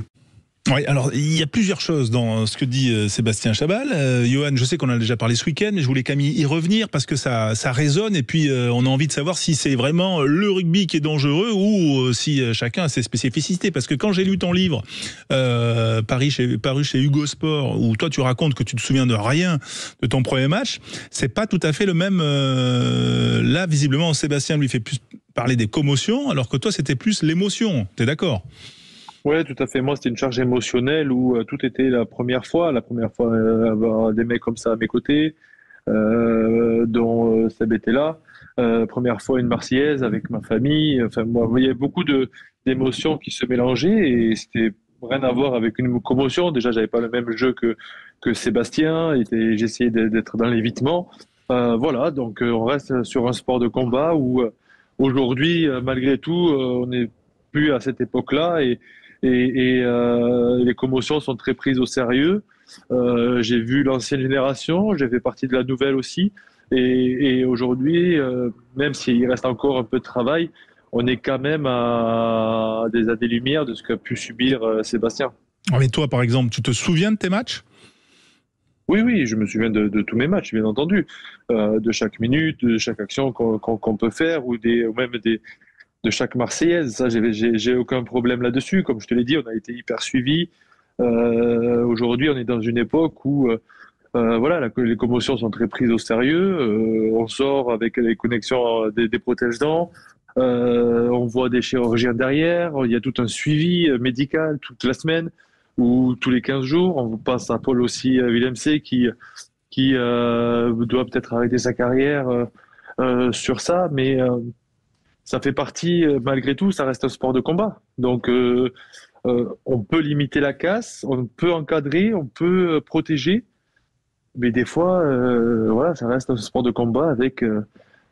Oui, alors il y a plusieurs choses dans ce que dit Sébastien Chabal. Johan, je sais qu'on en a déjà parlé ce week-end, mais je voulais quand même y revenir parce que ça résonne et puis on a envie de savoir si c'est vraiment le rugby qui est dangereux ou si chacun a ses spécificités. Parce que quand j'ai lu ton livre, paru chez Hugo Sport, où toi tu racontes que tu te souviens de rien de ton premier match, c'est pas tout à fait le même. Là, visiblement, Sébastien lui fait plus parler des commotions, alors que toi c'était plus l'émotion. T'es d'accord ? Ouais, tout à fait. Moi, c'était une charge émotionnelle où tout était la première fois avoir des mecs comme ça à mes côtés, dont Seb était là. Première fois une Marseillaise avec ma famille. Enfin, moi, il y avait beaucoup d'émotions qui se mélangeaient et c'était rien à voir avec une commotion. Déjà, j'avais pas le même jeu que Sébastien. J'essayais d'être dans l'évitement. Voilà, donc on reste sur un sport de combat où aujourd'hui, malgré tout, on n'est plus à cette époque-là et les commotions sont très prises au sérieux. J'ai vu l'ancienne génération, j'ai fait partie de la nouvelle aussi. Et aujourd'hui, même s'il reste encore un peu de travail, on est quand même à des années-lumière de ce qu'a pu subir Sébastien. Mais toi, par exemple, tu te souviens de tes matchs ? Oui, je me souviens de tous mes matchs, bien entendu. De chaque minute, de chaque action qu'on peut faire ou même de chaque Marseillaise. Ça, j'ai aucun problème là-dessus. Comme je te l'ai dit, on a été hyper suivis. Aujourd'hui, on est dans une époque où les commotions sont très prises au sérieux. On sort avec les connexions des protège-dents. On voit des chirurgiens derrière. Il y a tout un suivi médical toute la semaine ou tous les 15 jours. On passe à Paul aussi Villemc qui doit peut-être arrêter sa carrière sur ça, mais ça fait partie, malgré tout, ça reste un sport de combat. Donc, on peut limiter la casse, on peut encadrer, on peut protéger, mais des fois, ça reste un sport de combat avec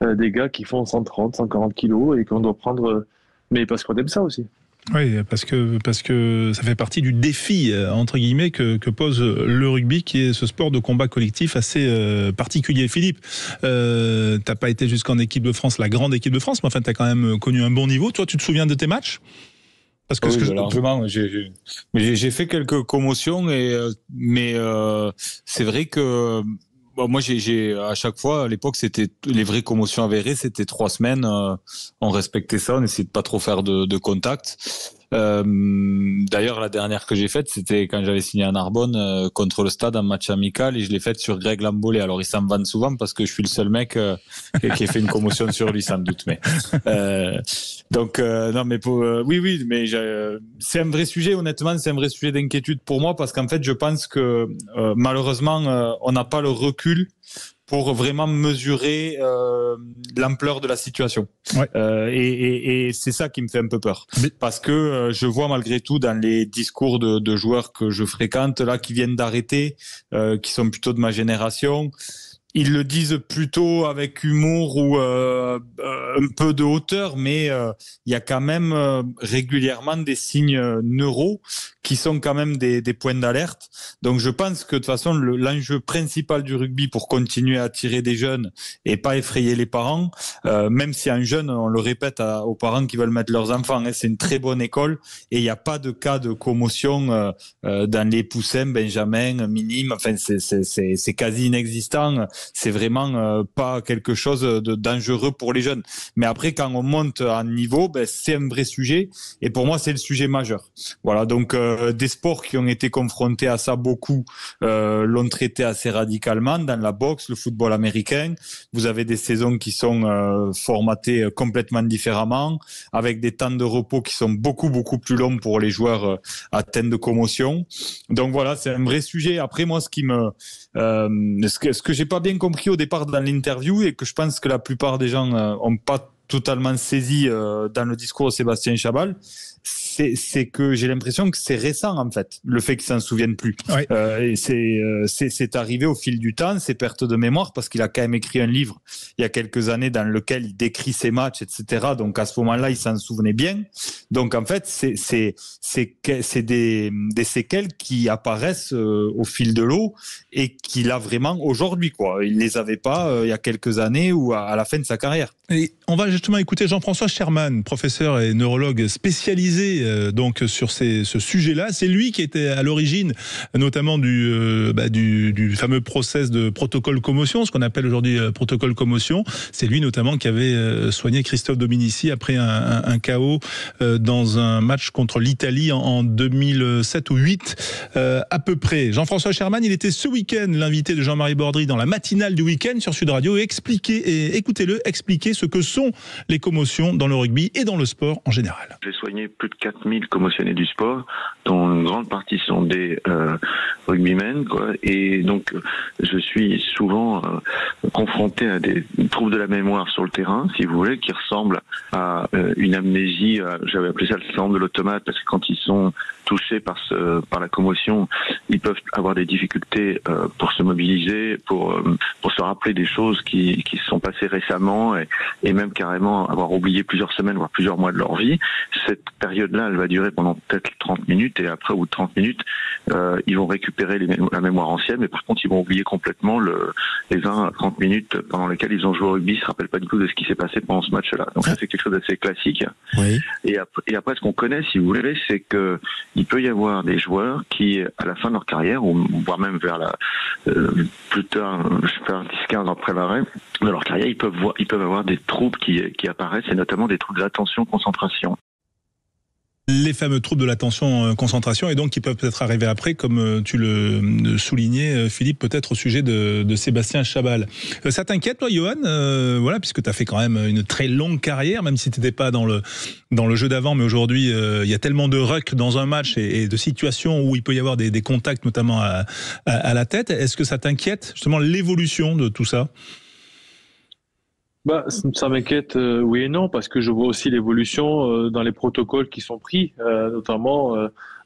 des gars qui font 130, 140 kilos et qu'on doit prendre, mais parce qu'on aime ça aussi. Oui, parce que ça fait partie du défi, entre guillemets, que pose le rugby, qui est ce sport de combat collectif assez particulier. Philippe, t'as pas été jusqu'en équipe de France, la grande équipe de France, mais enfin, t'as quand même connu un bon niveau. Toi, tu te souviens de tes matchs? Parce que largement, j'ai fait quelques commotions, mais c'est vrai que moi, j'ai à chaque fois, à l'époque, c'était les vraies commotions avérées, c'était 3 semaines. On respectait ça, on essayait de pas trop faire de contact. D'ailleurs, la dernière que j'ai faite, c'était quand j'avais signé à Narbonne contre le Stade en match amical, et je l'ai faite sur Greg Lambolé. Alors, il s'en vanne souvent parce que je suis le seul mec qui a fait une commotion sur lui, sans doute. Mais non, mais oui, mais c'est un vrai sujet. Honnêtement, c'est un vrai sujet d'inquiétude pour moi, parce qu'en fait, je pense que malheureusement, on n'a pas le recul pour vraiment mesurer l'ampleur de la situation. Ouais. Et c'est ça qui me fait un peu peur. Parce que je vois malgré tout dans les discours de joueurs que je fréquente, là, qui viennent d'arrêter, qui sont plutôt de ma génération, ils le disent plutôt avec humour ou un peu de hauteur, mais il y a quand même régulièrement des signes neuraux qui sont quand même des points d'alerte. Donc je pense que de toute façon, l'enjeu principal du rugby pour continuer à attirer des jeunes et pas effrayer les parents, même si un jeune, on le répète aux parents qui veulent mettre leurs enfants, c'est une très bonne école, et il n'y a pas de cas de commotion dans les poussins, benjamins, minimes, enfin c'est quasi inexistant. C'est vraiment pas quelque chose de dangereux pour les jeunes. Mais après, quand on monte en niveau, c'est un vrai sujet, et pour moi, c'est le sujet majeur. Voilà, donc des sports qui ont été confrontés à ça beaucoup l'ont traité assez radicalement. Dans la boxe, le football américain, vous avez des saisons qui sont formatées complètement différemment, avec des temps de repos qui sont beaucoup plus longs pour les joueurs atteints de commotion. Donc voilà, c'est un vrai sujet. Après, moi, ce que j'ai pas bien compris au départ dans l'interview, et que je pense que la plupart des gens ont pas totalement saisi dans le discours de Sébastien Chabal, c'est que j'ai l'impression que c'est récent, en fait, le fait qu'il s'en souvienne plus. Ouais. Et c'est arrivé au fil du temps, ces pertes de mémoire, parce qu'il a quand même écrit un livre il y a quelques années dans lequel il décrit ses matchs, etc. Donc à ce moment-là, il s'en souvenait bien. Donc en fait, c'est des séquelles qui apparaissent au fil de l'eau, et qu'il a vraiment aujourd'hui, quoi. Il les avait pas il y a quelques années ou à la fin de sa carrière. Et on va justement écouter Jean-François Sherman, professeur et neurologue spécialisé donc sur ce sujet-là. C'est lui qui était à l'origine notamment du fameux process de protocole commotion, ce qu'on appelle aujourd'hui protocole commotion. C'est lui notamment qui avait soigné Christophe Dominici après un KO dans un match contre l'Italie en 2007 ou 2008 à peu près. Jean-François Sherman, il était ce week-end l'invité de Jean-Marie Bordry dans la matinale du week-end sur Sud Radio, et écoutez-le expliquer ce que sont les commotions dans le rugby et dans le sport en général. J'ai soigné plus de 4000 commotionnés du sport, dont une grande partie sont des rugbymen, quoi. Et donc je suis souvent confronté à des troubles de la mémoire sur le terrain, si vous voulez, qui ressemblent à une amnésie, j'avais appelé ça le syndrome de l'automate, parce que quand ils sont touchés par la commotion, ils peuvent avoir des difficultés pour se mobiliser, pour se rappeler des choses qui se sont passées récemment, et même carrément avoir oublié plusieurs semaines, voire plusieurs mois de leur vie. Cette période-là, elle va durer pendant peut-être 30 minutes, et après, au bout de 30 minutes, ils vont récupérer la mémoire ancienne, mais par contre, ils vont oublier complètement les 20 à 30 minutes pendant lesquelles ils ont joué au rugby. Ils ne se rappellent pas du tout de ce qui s'est passé pendant ce match-là. Donc ça, c'est quelque chose d'assez classique. Oui. Et après, ce qu'on connaît, si vous voulez, c'est que il peut y avoir des joueurs qui, à la fin de leur carrière, ou voire même vers plus tard, je sais pas, 10-15 ans après l'arrêt de leur carrière, ils peuvent avoir des troubles qui apparaissent, et notamment des troubles d'attention, concentration. les fameux troubles de l'attention concentration et donc qui peuvent peut-être arriver après, comme tu le soulignais, Philippe, peut-être au sujet de Sébastien Chabal. Ça t'inquiète, toi, Johan, voilà, puisque tu as fait quand même une très longue carrière, même si tu n'étais pas dans le jeu d'avant, mais aujourd'hui, il y a tellement de rucks dans un match et de situations où il peut y avoir des contacts, notamment à la tête. Est-ce que ça t'inquiète, justement, l'évolution de tout ça ? Ça m'inquiète, oui et non, parce que je vois aussi l'évolution dans les protocoles qui sont pris, notamment,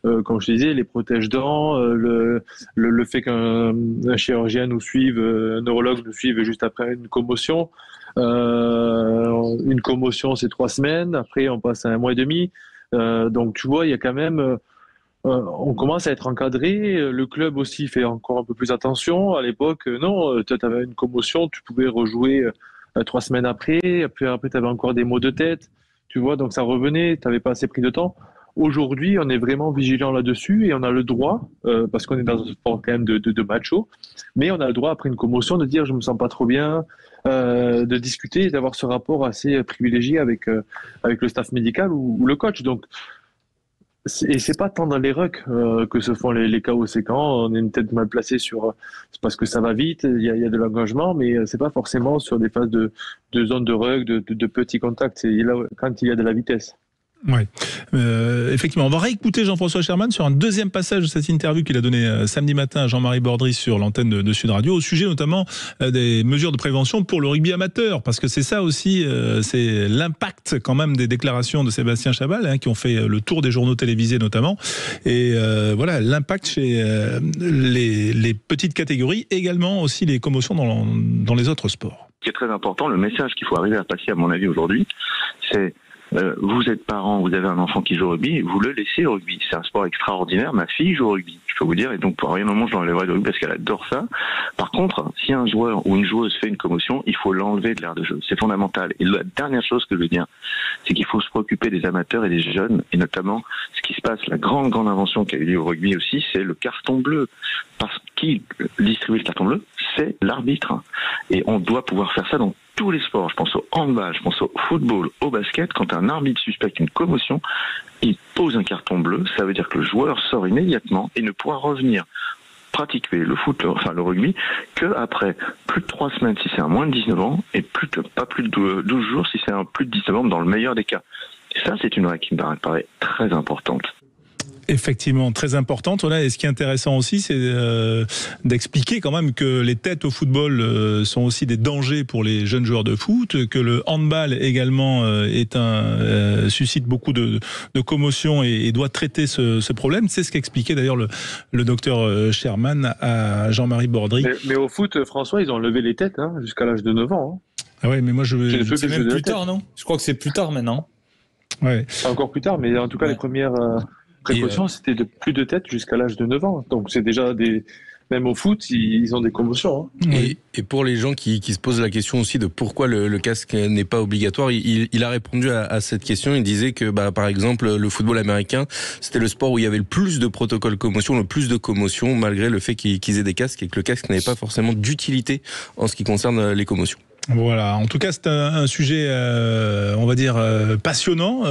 comme je disais, les protège-dents, le fait qu'un chirurgien nous suive, un neurologue nous suive juste après une commotion. Une commotion, c'est 3 semaines, après on passe à 1 mois et demi. Donc tu vois, il y a quand même... on commence à être encadré, le club aussi fait encore un peu plus attention. À l'époque, non, tu avais une commotion, tu pouvais rejouer 3 semaines après, puis après tu avais encore des maux de tête, tu vois, donc ça revenait, tu n'avais pas assez pris de temps. Aujourd'hui, on est vraiment vigilant là-dessus et on a le droit, parce qu'on est dans un sport quand même de macho, mais on a le droit après une commotion de dire je me sens pas trop bien, de discuter, d'avoir ce rapport assez privilégié avec le staff médical ou le coach. Donc, et c'est pas tant dans les rucks que se font les chaos séquents. On est peut-être mal placé c'est parce que ça va vite, il y a de l'engagement, mais c'est pas forcément sur des phases de zone de ruck, de petits contacts. C'est là quand il y a de la vitesse. Oui, effectivement. On va réécouter Jean-François Sherman sur un deuxième passage de cette interview qu'il a donnée samedi matin à Jean-Marie Bordry sur l'antenne de Sud Radio, au sujet notamment des mesures de prévention pour le rugby amateur, parce que c'est ça aussi, c'est l'impact quand même des déclarations de Sébastien Chabal, qui ont fait le tour des journaux télévisés notamment, et voilà, l'impact chez les petites catégories, également aussi les commotions dans les autres sports. Ce qui est très important, le message qu'il faut arriver à passer à mon avis aujourd'hui, c'est vous êtes parent, vous avez un enfant qui joue au rugby, vous le laissez au rugby. C'est un sport extraordinaire. Ma fille joue au rugby, je peux vous dire, et donc pour rien au monde je l'enlèverai du rugby parce qu'elle adore ça. Par contre, si un joueur ou une joueuse fait une commotion, il faut l'enlever de l'aire de jeu. C'est fondamental. Et la dernière chose que je veux dire, c'est qu'il faut se préoccuper des amateurs et des jeunes, et notamment ce qui se passe, la grande invention qui a eu lieu au rugby aussi, c'est le carton bleu. Parce qui distribue le carton bleu, c'est l'arbitre. Et on doit pouvoir faire ça dans tous les sports. Je pense au handball, je pense au football, au basket. Quand un arbitre suspecte une commotion, il pose un carton bleu. Ça veut dire que le joueur sort immédiatement et ne pourra revenir pratiquer le rugby que après plus de 3 semaines si c'est un moins de 19 ans et pas plus de 12 jours si c'est un plus de 19 ans dans le meilleur des cas. Et ça, c'est une règle qui me paraît très importante. Effectivement, très importante. Voilà. Et ce qui est intéressant aussi, c'est d'expliquer quand même que les têtes au football sont aussi des dangers pour les jeunes joueurs de foot, que le handball également suscite beaucoup de commotion et doit traiter ce problème. C'est ce qu'expliquait d'ailleurs le docteur Sherman à Jean-Marie Bordry. Mais au foot, François, ils ont levé les têtes jusqu'à l'âge de 9 ans. Ah ouais, mais moi c'est même plus tard, non ? Je crois que c'est plus tard maintenant. Ouais. C'est encore plus tard, mais en tout cas, les premières précautions, c'était de plus de tête jusqu'à l'âge de 9 ans. Donc c'est déjà même au foot, ils ont des commotions. Et pour les gens qui se posent la question aussi de pourquoi le casque n'est pas obligatoire, il a répondu à cette question. Il disait que, par exemple, le football américain, c'était le sport où il y avait le plus de protocoles commotion, le plus de commotions, malgré le fait qu'ils aient des casques et que le casque n'avait pas forcément d'utilité en ce qui concerne les commotions. Voilà, en tout cas c'est un sujet on va dire passionnant,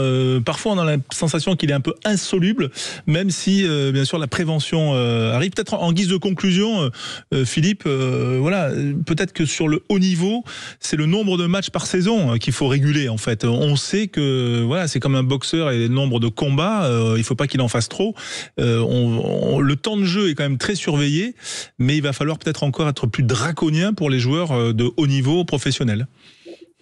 parfois on a la sensation qu'il est un peu insoluble, même si bien sûr la prévention arrive. Peut-être en guise de conclusion, Philippe, voilà, peut-être que sur le haut niveau c'est le nombre de matchs par saison qu'il faut réguler en fait. On sait que voilà, c'est comme un boxeur et le nombre de combats, il faut pas qu'il en fasse trop. Le temps de jeu est quand même très surveillé, mais il va falloir peut-être encore être plus draconien pour les joueurs de haut niveau professionnel.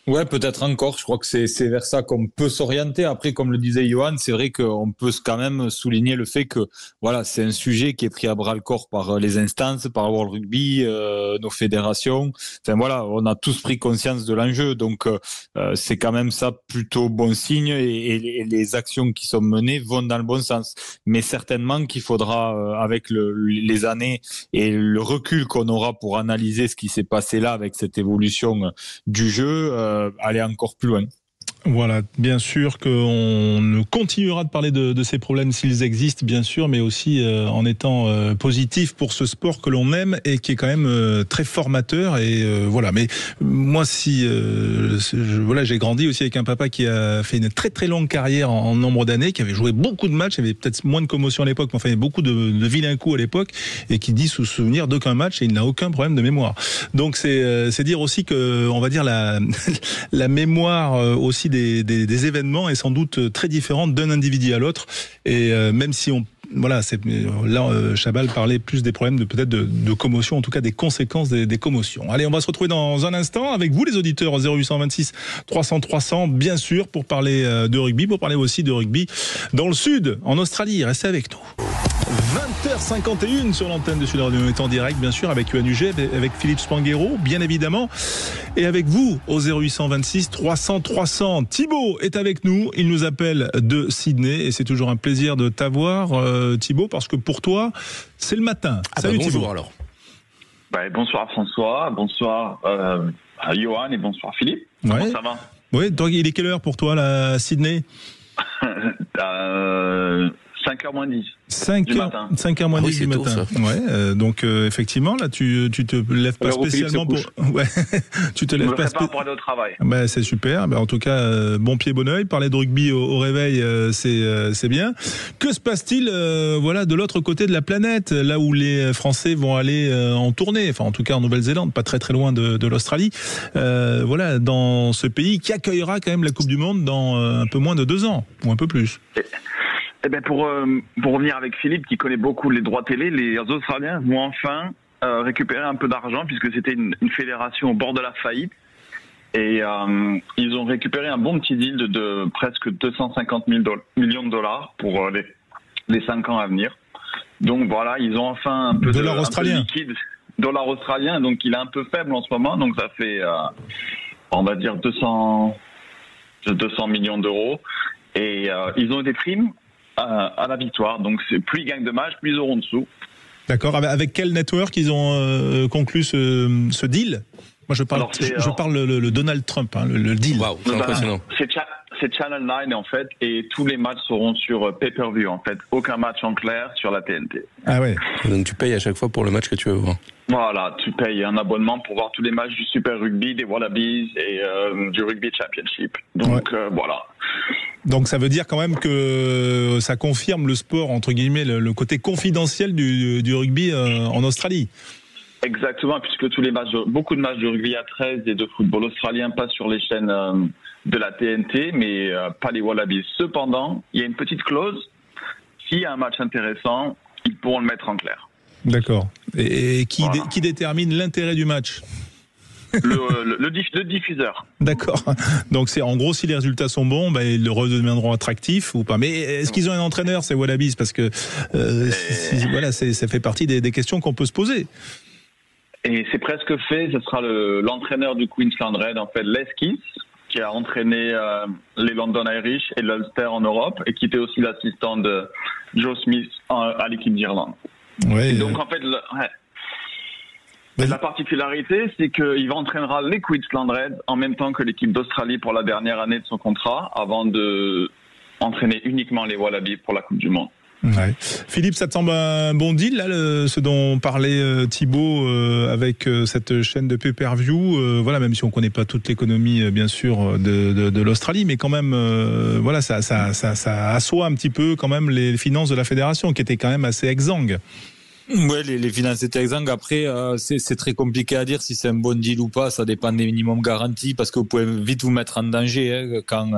Ouais, peut-être encore. Je crois que c'est vers ça qu'on peut s'orienter. Après, comme le disait Johan, c'est vrai qu'on peut quand même souligner le fait que voilà, c'est un sujet qui est pris à bras le corps par les instances, par World Rugby, nos fédérations. Enfin voilà, on a tous pris conscience de l'enjeu. Donc c'est quand même ça plutôt bon signe et les actions qui sont menées vont dans le bon sens. Mais certainement qu'il faudra, avec les années et le recul qu'on aura pour analyser ce qui s'est passé là avec cette évolution du jeu, aller encore plus loin. Voilà, bien sûr qu'on continuera de parler de ces problèmes s'ils existent, bien sûr, mais aussi en étant positif pour ce sport que l'on aime et qui est quand même très formateur. Et voilà, mais moi, j'ai grandi aussi avec un papa qui a fait une très très longue carrière en nombre d'années, qui avait joué beaucoup de matchs, il y avait peut-être moins de commotion à l'époque, mais enfin il y avait beaucoup de vilains coups à l'époque, et qui dit se souvenir d'aucun match et il n'a aucun problème de mémoire. Donc c'est dire aussi que, on va dire, la mémoire aussi des événements est sans doute très différente d'un individu à l'autre, et même si Chabal parlait plus des problèmes de commotion, en tout cas des conséquences des commotions. Allez, on va se retrouver dans un instant avec vous les auditeurs 0826 300 300, bien sûr, pour parler de rugby, pour parler aussi de rugby dans le sud, en Australie. Restez avec nous. 20h51 sur l'antenne de Sud Radio. On est en direct, bien sûr, avec Yoann Huget, avec Philippe Spanghero, bien évidemment, et avec vous au 0826 300 300. Thibaut est avec nous, il nous appelle de Sydney, et c'est toujours un plaisir de t'avoir, Thibaut, parce que pour toi, c'est le matin. Salut bonjour, Thibaut. Alors. Bonsoir François, bonsoir à Yoann et bonsoir Philippe. Ouais. Comment ça va? Oui, donc il est quelle heure pour toi, là, à Sydney? 5h moins 10. 5h moins 10 du matin. Ouais, donc effectivement, là, tu te lèves pas spécialement pour. Ouais, tu te lèves pas pour aller au travail. Bah, c'est super. Bah, en tout cas, bon pied, bon oeil. Parler de rugby au réveil, c'est bien. Que se passe-t-il, de l'autre côté de la planète, là où les Français vont aller en tournée, enfin en tout cas en Nouvelle-Zélande, pas très très loin de l'Australie. Dans ce pays qui accueillera quand même la Coupe du Monde dans un peu moins de 2 ans ou un peu plus. Pour revenir avec Philippe, qui connaît beaucoup les droits télé, les Australiens vont enfin récupérer un peu d'argent, puisque c'était une fédération au bord de la faillite. Et ils ont récupéré un bon petit deal de presque 250 millions de dollars pour les 5 ans à venir. Donc voilà, ils ont enfin un peu dollar australien. Un peu liquide. Dollar australien, donc il est un peu faible en ce moment, donc ça fait, on va dire, 200 millions d'euros. Et ils ont des primes à la victoire, donc plus ils gagnent de matchs, plus ils auront de sous. D'accord. Avec quel network ils ont conclu ce deal? Moi, je parle le Donald Trump, le deal. Wow, c'est impressionnant. C'est Channel 9 en fait, et tous les matchs seront sur pay-per-view en fait. Aucun match en clair sur la TNT. Ah ouais. Donc tu payes à chaque fois pour le match que tu veux voir. Voilà, tu payes un abonnement pour voir tous les matchs du Super Rugby, des Wallabies et du Rugby Championship. Donc voilà. Donc ça veut dire quand même que ça confirme le sport, entre guillemets, le côté confidentiel du rugby en Australie. Exactement, puisque beaucoup de matchs de rugby à 13 et de football australien passent sur les chaînes de la TNT, mais pas les Wallabies. Cependant, il y a une petite clause. S'il y a un match intéressant, ils pourront le mettre en clair. D'accord. Et qui détermine l'intérêt du match? Le diffuseur. D'accord. Donc c'est en gros, si les résultats sont bons, ils le redeviendront attractifs ou pas. Mais est-ce qu'ils ont un entraîneur, ces Wallabies? Parce que ça fait partie des questions qu'on peut se poser. Et c'est presque fait. Ce sera l'entraîneur du Queensland Red, en fait, Les Kiss, qui a entraîné les London Irish et l'Ulster en Europe, et qui était aussi l'assistant de Joe Smith à l'équipe d'Irlande. Ouais, donc en fait, la particularité, c'est qu'il entraînera les Queensland Reds en même temps que l'équipe d'Australie pour la dernière année de son contrat, avant de entraîner uniquement les Wallabies pour la Coupe du Monde. Ouais. Philippe, ça te semble un bon deal, là, ce dont parlait Thibaut avec cette chaîne de pay-per-view, même si on connaît pas toute l'économie, bien sûr, de l'Australie, mais quand même, ça assoit un petit peu quand même les finances de la fédération, qui étaient quand même assez exsangues. Ouais, les finances étaient exsangues. Après, c'est très compliqué à dire si c'est un bon deal ou pas. Ça dépend des minimums garantis, parce que vous pouvez vite vous mettre en danger quand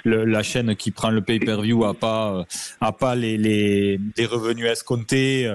la chaîne qui prend le pay-per-view a pas les revenus escomptés.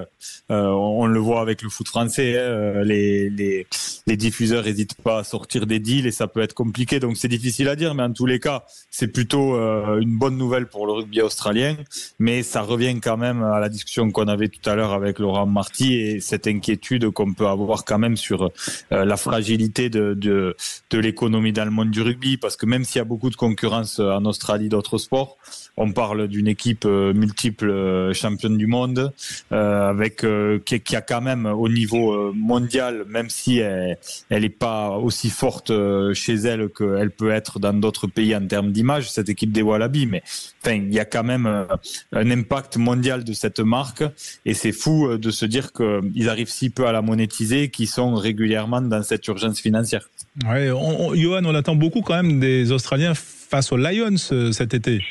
On le voit avec le foot français. Les diffuseurs n'hésitent pas à sortir des deals et ça peut être compliqué. Donc c'est difficile à dire, mais en tous les cas, c'est plutôt une bonne nouvelle pour le rugby australien. Mais ça revient quand même à la discussion qu'on avait tout à l'heure avec Laurent Martin partie et cette inquiétude qu'on peut avoir quand même sur la fragilité de l'économie dans le monde du rugby, parce que même s'il y a beaucoup de concurrence en Australie d'autres sports, on parle d'une équipe multiple championne du monde, qui a quand même au niveau mondial, même si elle n'est pas aussi forte chez elle qu'elle peut être dans d'autres pays en termes d'image, cette équipe des Wallabies, mais enfin, il y a quand même un impact mondial de cette marque, et c'est fou de se dire qu'ils arrivent si peu à la monétiser, qu'ils sont régulièrement dans cette urgence financière. Ouais, Johan, on attend beaucoup quand même des Australiens face aux Lions cet été.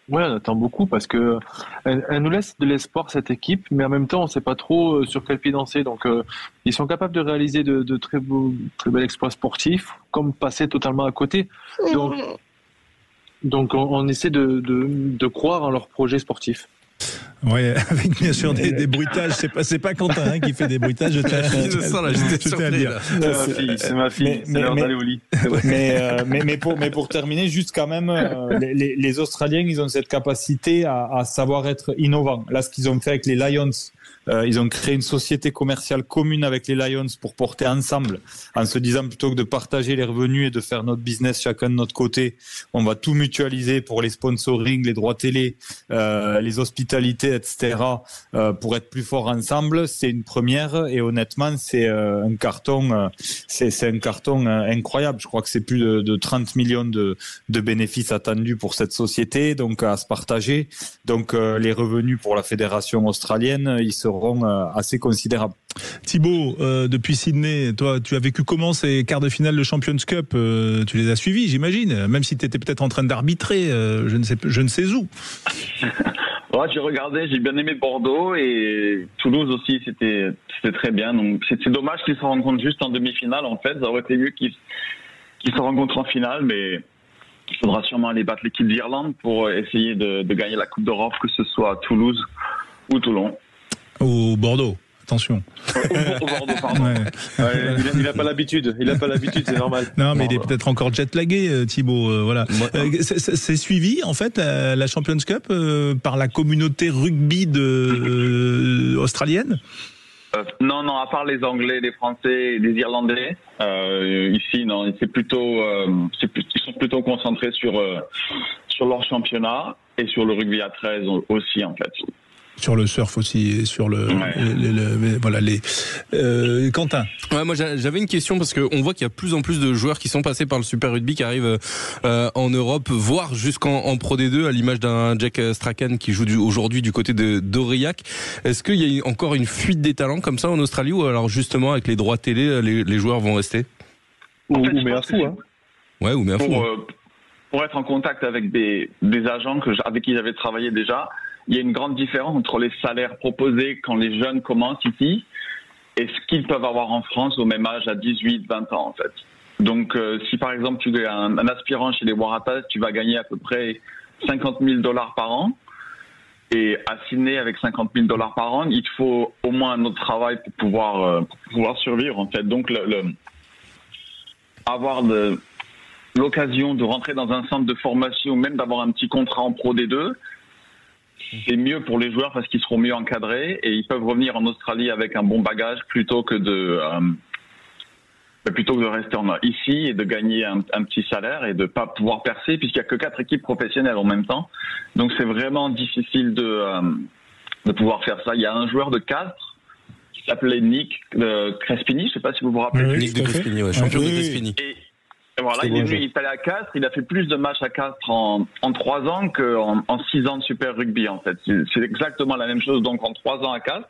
Ouais, on attend beaucoup parce que elle nous laisse de l'espoir, cette équipe, mais en même temps, on ne sait pas trop sur quel pied danser. Donc, ils sont capables de réaliser de très bels exploits sportifs, comme passer totalement à côté. Donc on essaie de croire en leur projet sportif. Ouais, avec bien sûr des bruitages. C'est pas Quentin qui fait des bruitages. C'est ma fille. C'est l'heure d'aller au lit. Mais pour terminer, juste quand même, les Australiens, ils ont cette capacité à savoir être innovants. Là, ce qu'ils ont fait avec les Lions, ils ont créé une société commerciale commune avec les Lions pour porter ensemble, en se disant plutôt que de partager les revenus et de faire notre business chacun de notre côté, on va tout mutualiser pour les sponsoring, les droits télé, les hospitalités, etc. Pour être plus forts ensemble. C'est une première et honnêtement, c'est un carton, c'est un carton incroyable. Je crois que c'est plus de 30 millions de bénéfices attendus pour cette société, donc à se partager. Donc les revenus pour la fédération australienne, ils seront assez considérables. Thibaut, depuis Sydney, toi, tu as vécu comment ces quarts de finale de Champions Cup? Tu les as suivis, j'imagine, même si tu étais peut-être en train d'arbitrer, je ne sais où. Ouais, j'ai regardé, j'ai bien aimé Bordeaux et Toulouse aussi, c'était très bien. Donc c'est dommage qu'ils se rencontrent juste en demi-finale. En fait, ça aurait été mieux qu'ils se rencontrent en finale, mais il faudra sûrement aller battre l'équipe d'Irlande pour essayer de gagner la Coupe d'Europe, que ce soit à Toulouse ou Toulon. Ou Bordeaux. Attention. Au Bordeaux, pardon. Ouais, il n'a pas l'habitude. C'est normal. Non, mais il est peut-être encore jet-lagué, Thibaut. Voilà. C'est suivi, en fait, la Champions Cup par la communauté rugby australienne? Non, à part les Anglais, les Français et les Irlandais. Ici, non, c'est plutôt, ils sont plutôt concentrés sur leur championnat et sur le rugby à 13 aussi, en fait. Sur le surf aussi, et sur Quentin. Ouais, moi j'avais une question parce qu'on voit qu'il y a de plus en plus de joueurs qui sont passés par le Super Rugby qui arrivent en Europe, voire jusqu'en Pro D2, à l'image d'un Jack Strachan qui joue aujourd'hui du côté d'Aurillac. Est-ce qu'il y a encore une fuite des talents comme ça en Australie, ou alors justement avec les droits télé, les joueurs vont rester? Ou Merfou, hein. Ouais, ou Merfou. Pour être en contact avec des agents avec qui j'avais travaillé déjà, il y a une grande différence entre les salaires proposés quand les jeunes commencent ici et ce qu'ils peuvent avoir en France au même âge, à 18, 20 ans en fait. Donc si par exemple tu es un aspirant chez les Waratahs, tu vas gagner à peu près $50,000 par an, et à Sydney avec $50,000 par an, il te faut au moins un autre travail pour pouvoir survivre en fait. Donc avoir l'occasion de rentrer dans un centre de formation ou même d'avoir un petit contrat en Pro D2, c'est mieux pour les joueurs parce qu'ils seront mieux encadrés et ils peuvent revenir en Australie avec un bon bagage plutôt que de rester ici et de gagner un petit salaire et de pas pouvoir percer puisqu'il y a que 4 équipes professionnelles en même temps. Donc c'est vraiment difficile de pouvoir faire ça. Il y a un joueur de Castres qui s'appelait Nick Crespini, je sais pas si vous vous rappelez. Oui, Nick de Crespini, champion de Crespini. Et voilà, il est allé à Castres, il a fait plus de matchs à Castres en 3 ans qu'en 6 ans de Super Rugby en fait. C'est exactement la même chose, donc en 3 ans à Castres.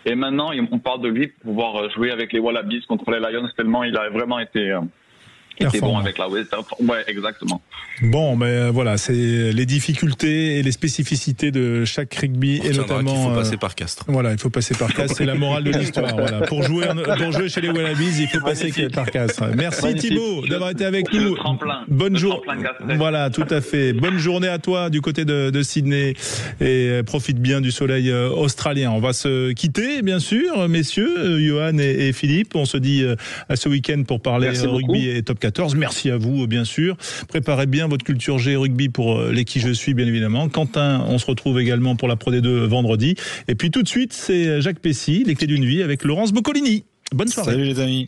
Et maintenant, on parle de lui pour pouvoir jouer avec les Wallabies contre les Lions, tellement il a vraiment été bon avec la West. Ouais, exactement. Bon, mais voilà, c'est les difficultés et les spécificités de chaque rugby, et notamment. Il faut passer par Castres. Voilà, il faut passer par Castres. C'est la morale de l'histoire. Voilà. Pour jouer chez les Wallabies, il faut passer par Castres. Merci Thibaut d'avoir été avec nous. Bonne journée. Voilà, tout à fait. Bonne journée à toi du côté de Sydney et profite bien du soleil australien. On va se quitter, bien sûr, messieurs, Johan et Philippe. On se dit à ce week-end pour parler rugby et Top 14. 14. Merci à vous, bien sûr. Préparez bien votre culture G rugby pour les qui je suis, bien évidemment. Quentin, on se retrouve également pour la Pro D2 vendredi. Et puis tout de suite, c'est Jacques Pessy, les clés d'une vie avec Laurence Boccolini. Bonne soirée. Salut les amis.